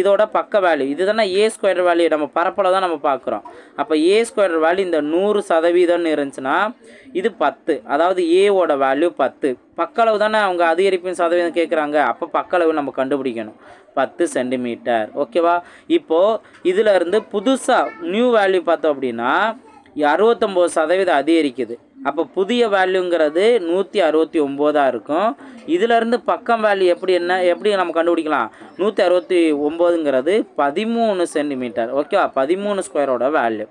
S1: இதோட பக்க வேல்யூ இது தானே ஏ ஸ்கொயர் வேல்யூ. நம்ம பரப்பளவு தான் நம்ம பார்க்குறோம். அப்போ ஏ ஸ்கொயர் வேல்யூ இந்த 100% இருந்துச்சுன்னா இது 10. அதாவது ஏவோட வேல்யூ 10. பக்களவு தானே அவங்க அதிகரிப்பின் சதவீதம் கேட்குறாங்க. அப்போ பக்களவு நம்ம கண்டுபிடிக்கணும் 10 சென்டிமீட்டர். ஓகேவா? இப்போது இதில் இருந்து புதுசாக நியூ வேல்யூ பார்த்தோம் அப்படின்னா 69% அதிகரிக்குது. அப்போ புதிய வேல்யூங்கிறது 169 இருக்கும். இதிலேருந்து பக்கம் வேல்யூ எப்படி நம்ம கண்டுபிடிக்கலாம்? 169ங்கிறது 13 சென்டிமீட்டர். ஓகேவா? 13 ஸ்கொயரோட வேல்யூ.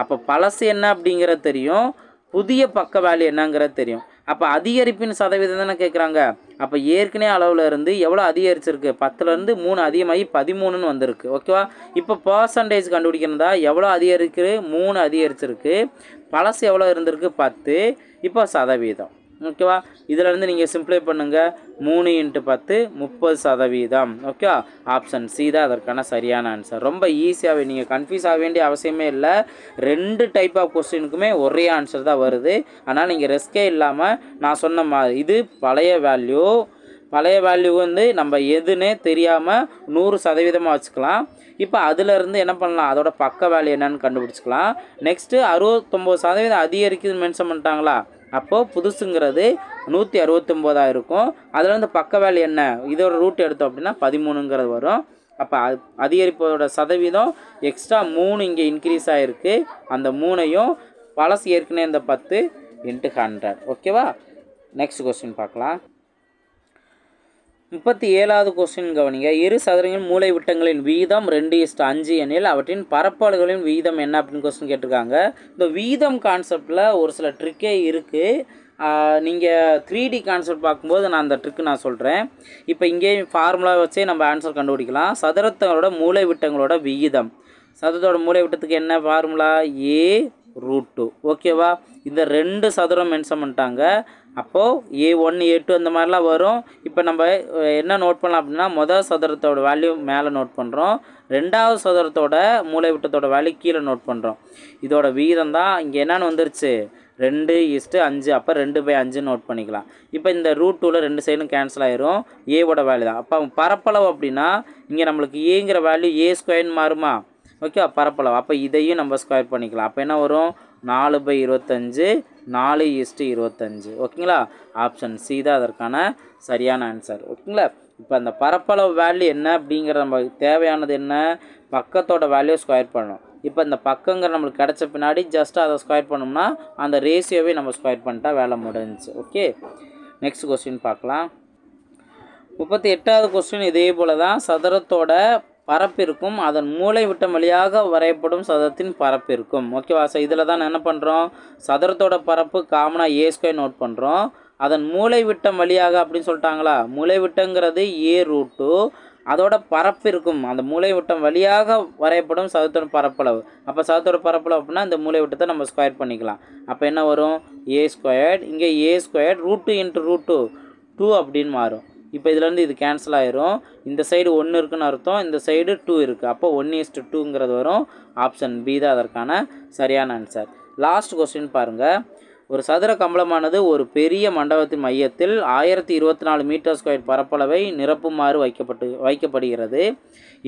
S1: அப்போ பழசு என்ன அப்படிங்கிறது தெரியும், புதிய பக்க வேல்யூ என்னங்கிறது தெரியும். அப்போ அதிகரிப்பின் சதவீதம் தானே கேட்குறாங்க. அப்போ ஏற்கனவே அளவில் இருந்து எவ்வளோ அதிகரிச்சிருக்கு? 10லேருந்து 3 அதிகமாகி 13ன்னு வந்திருக்கு. ஓகேவா? இப்போ பர்சன்டேஜ் கண்டுபிடிக்கிறதா எவ்வளோ அதிகரிக்குது? 3 அதிகரிச்சிருக்கு. பழசு எவ்வளோ இருந்திருக்கு? 10. இப்போ சதவீதம். ஓகேவா? இதிலேருந்து நீங்கள் சிம்ப்ளை பண்ணுங்கள். 3 × 10 30%. ஓகேவா? ஆப்ஷன் சி தான் அதற்கான சரியான ஆன்சர். ரொம்ப ஈஸியாகவே நீங்கள் கன்ஃபியூஸ் ஆக வேண்டிய அவசியமே இல்லை. 2 டைப் ஆஃப் கொஸ்டினுக்குமே ஒரே ஆன்சர் தான் வருது. அதனால் நீங்கள் ரிஸ்கே இல்லாமல் நான் சொன்ன மாதிரி இது பழைய வேல்யூ வந்து நம்ம எதுன்னே தெரியாமல் 100% வச்சுக்கலாம். இப்போ அதிலேருந்து என்ன பண்ணலாம்? அதோட பக்க வேல்யூ என்னன்னு கண்டுபிடிச்சிக்கலாம். நெக்ஸ்ட்டு 69% அதிகரிக்குதுன்னு மென்ஷன் பண்ணிட்டாங்களா? அப்போது புதுசுங்கிறது 169 இருக்கும். அதுலேருந்து பக்க வேல்யூ என்ன? இதோட ரூட் எடுத்தோம் அப்படின்னா 13ங்கிறது வரும். அப்போ அதிகரிப்போட சதவீதம் எக்ஸ்ட்ரா 3 இங்கே இன்க்ரீஸ் ஆகிருக்கு. அந்த 3ஐயும் பழசு ஏற்கனவே இந்த 10 × 100. ஓகேவா? நெக்ஸ்ட் கொஸ்டின் பார்க்கலாம். 37வது கொஸ்டின் கவனிங்க. இரு சதுரங்களின் மூலை விட்டங்களின் வீதம் 2:5 எனில் அவற்றின் பரப்பளவுகளின் வீதம் என்ன அப்படின்னு கொஸ்டின் கேட்டிருக்காங்க. இந்த வீதம் கான்செப்டில் ஒரு சில ட்ரிக்கே இருக்குது. நீங்கள் 3D கான்செப்ட் பார்க்கும்போது நான் அந்த ட்ரிக்கு நான் சொல்கிறேன். இப்போ இங்கே ஃபார்முலா வச்சே நம்ம ஆன்சர் கண்டுபிடிக்கலாம். சதுரத்தோட மூலை விட்டங்களோட விகிதம். சதுரத்தோட மூலை விட்டத்துக்கு என்ன ஃபார்முலா? A√2. ஓகேவா? இந்த 2 சதுரம் மென்ஷன் பண்ணிட்டாங்க. அப்போது A1 A2 அந்த மாதிரிலாம் வரும். இப்போ நம்ம என்ன நோட் பண்ணலாம் அப்படின்னா, முதல் சதுரத்தோட வேல்யூ மேலே நோட் பண்ணுறோம், ரெண்டாவது சதுரத்தோட மூலை விட்டத்தோட வேல்யூ கீழே நோட் பண்ணுறோம். இதோட வீதம் தான் இங்கே என்னென்னு வந்துருச்சு? 2:5. அப்போ 2/5 நோட் பண்ணிக்கலாம். இப்போ இந்த √2ல் 2 சைடும் கேன்சல் ஆயிரும். ஏவோட வேல்யூ தான். அப்போ பரப்பளவு அப்படின்னா இங்கே நம்மளுக்கு ஏங்கிற வேல்யூ A² மாறுமா? ஓகே, பரப்பளவு. அப்போ இதையும் நம்ம ஸ்கொயர் பண்ணிக்கலாம். அப்போ என்ன வரும்? 4/25 4:25. ஓகேங்களா? ஆப்ஷன் சி தான் அதற்கான சரியான ஆன்சர். ஓகேங்களா? இப்போ அந்த பரப்பளவு வேல்யூ என்ன அப்படிங்கிற நமக்கு தேவையானது என்ன? பக்கத்தோட வேல்யூ ஸ்கொயர் பண்ணணும். இப்போ இந்த பக்கங்கிற நம்மளுக்கு கிடச்ச பின்னாடி ஜஸ்ட் அதை ஸ்கொயர் பண்ணோம்னா அந்த ரேஷியோவே நம்ம ஸ்கொயர் பண்ணிட்டா வேலை முடிஞ்சிச்சு. ஓகே, நெக்ஸ்ட் கொஸ்டின் பார்க்கலாம். 38வது கொஸ்டின் இதே போல் தான். சதுரத்தோட பரப்பிற்கும் அதன் மூலை விட்டம் வழியாக வரையப்படும் சதுரத்தின் பரப்பிற்கும். ஓகேவா? ஸோ இதில் தான் என்ன பண்ணுறோம்? சதுரத்தோட பரப்பு காமனாக A² நோட் பண்ணுறோம். அதன் மூலை விட்டம் வழியாக அப்படின்னு சொல்லிட்டாங்களா? மூலை விட்டங்கிறது A√2. அதோட பரப்பு இருக்கும், அந்த மூலை விட்டம் வழியாக வரையப்படும் சதுரத்தோட பரப்பளவு. அப்போ சதுரத்தோட பரப்பளவு அப்படின்னா இந்த மூலை விட்டத்தை நம்ம ஸ்கொயர் பண்ணிக்கலாம். அப்போ என்ன வரும்? A². இங்கே A² √2 × √2 2 அப்படின்னு மாறும். இப்போ இதுலேருந்து இது கேன்சல் ஆயிரும். இந்த சைடு 1 இருக்குன்னு அர்த்தம், இந்த சைடு 2 இருக்குது. அப்போ 1:2ங்கிறது வரும். ஆப்ஷன் பி தான் அதற்கான சரியான ஆன்சர். லாஸ்ட் கொஸ்டின் பாருங்கள். ஒரு சதுர கம்பளமானது ஒரு பெரிய மண்டபத்தின் மையத்தில் 1024 மீட்டர் ஸ்கொயர் பரப்பளவை நிரப்புமாறு வைக்கப்படுகிறது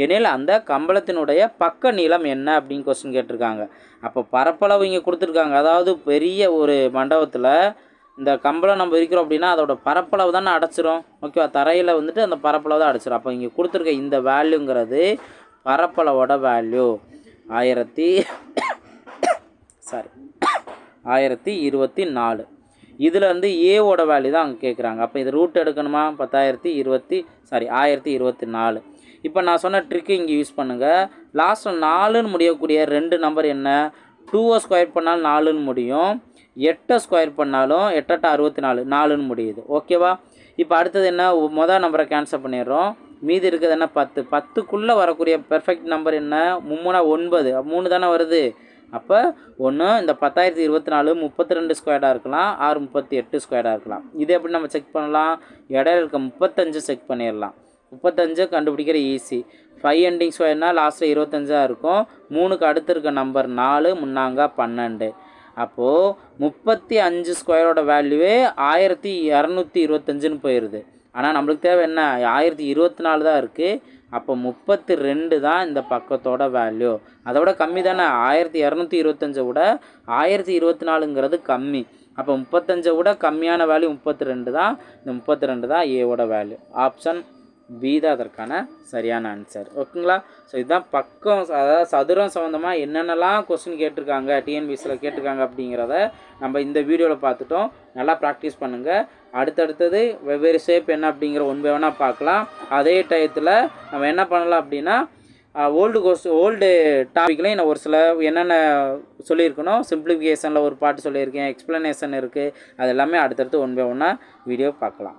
S1: எனில் அந்த கம்பளத்தினுடைய பக்க நீளம் என்ன அப்படின்னு கொஸ்டின் கேட்டிருக்காங்க. அப்போ பரப்பளவு இங்கே கொடுத்துருக்காங்க. அதாவது பெரிய ஒரு மண்டபத்தில் இந்த கம்பளம் நம்ம இருக்கிறோம் அப்படின்னா அதோட பரப்பளவு தானே அடைச்சிரும். ஓகேவா? தரையில் வந்துட்டு அந்த பரப்பளவு தான் அடைச்சிரும். அப்போ இங்கே கொடுத்துருக்க இந்த வேல்யூங்கிறது பரப்பளவோட வேல்யூ 1024. இதில் வந்து ஏவோட வேல்யூ தான் அங்கே கேட்குறாங்க. அப்போ இது ரூட் எடுக்கணுமா 1024. இப்போ நான் சொன்ன ட்ரிக்கு இங்கே யூஸ் பண்ணுங்கள். லாஸ்ட்டில் 4ன்னு முடியக்கூடிய 2 நம்பர் என்ன? 2 ஸ்கொயர் பண்ணாலும் 4ன்னு முடியும், 8 ஸ்கொயர் பண்ணாலும் 8 64 4ன்னு முடியுது. ஓகேவா? இப்போ அடுத்தது என்ன? மொதல் நம்பரை கேன்சல் பண்ணிடுறோம். மீதி இருக்கிறது என்ன? 10. 10க்குள்ளே வரக்கூடிய பெர்ஃபெக்ட் நம்பர் என்ன? 3 3 தானே வருது. அப்போ ஒன்று இந்த 1024 32 ஸ்கொயர்டாக இருக்கலாம், 38 ஸ்கொயர்டாக இருக்கலாம். இது எப்படி நம்ம செக் பண்ணலாம்? இடையில இருக்க 35 செக் பண்ணிடலாம். 35 கண்டுபிடிக்கிற ஈஸி. 5 எண்டிங் ஸ்கொயர்னால் லாஸ்ட்டில் 25 இருக்கும். 3க்கு அடுத்து இருக்க நம்பர் 4, முன்னாங்க 12. அப்போது 35 ஸ்கொயரோட வேல்யூவே 1225ன்னு போயிடுது. ஆனால் நம்மளுக்கு தேவை என்ன? 1024 தான் இருக்குது. அப்போ 32 தான் இந்த பக்கத்தோட வேல்யூ. அதை விட கம்மி தானே. 1225 விட 1024ங்கிறது கம்மி. அப்போ 35 விட கம்மியான வேல்யூ 32 தான். இந்த 32 தான் ஏவோட வேல்யூ. ஆப்ஷன் பி தான் அதற்கான சரியான ஆன்சர். ஓகேங்களா? ஸோ இதுதான் பக்கம், அதாவது சதுரம் சம்மந்தமாக என்னென்னலாம் கொஸ்டின் கேட்டிருக்காங்க, டிஎன்பிஎஸ்சியில் கேட்டிருக்காங்க அப்படிங்கிறத நம்ம இந்த வீடியோவில் பார்த்துட்டோம். நல்லா ப்ராக்டிஸ் பண்ணுங்கள். அடுத்தடுத்தது வெவ்வேறு ஷேப் என்ன அப்படிங்கிற ஒன் பை ஒன்னாக பார்க்கலாம். அதே டயத்தில் நம்ம என்ன பண்ணலாம் அப்படின்னா ஓல்டு டாப்பிக்லேயும் நான் ஒரு சில என்னென்ன சொல்லியிருக்கணும், சிம்பிளிஃபிகேஷனில் ஒரு பாட்டு சொல்லியிருக்கேன், எக்ஸ்ப்ளனேஷன் இருக்குது, அது எல்லாமே அடுத்தடுத்து ஒன் பை ஒன்னாக வீடியோ பார்க்கலாம்.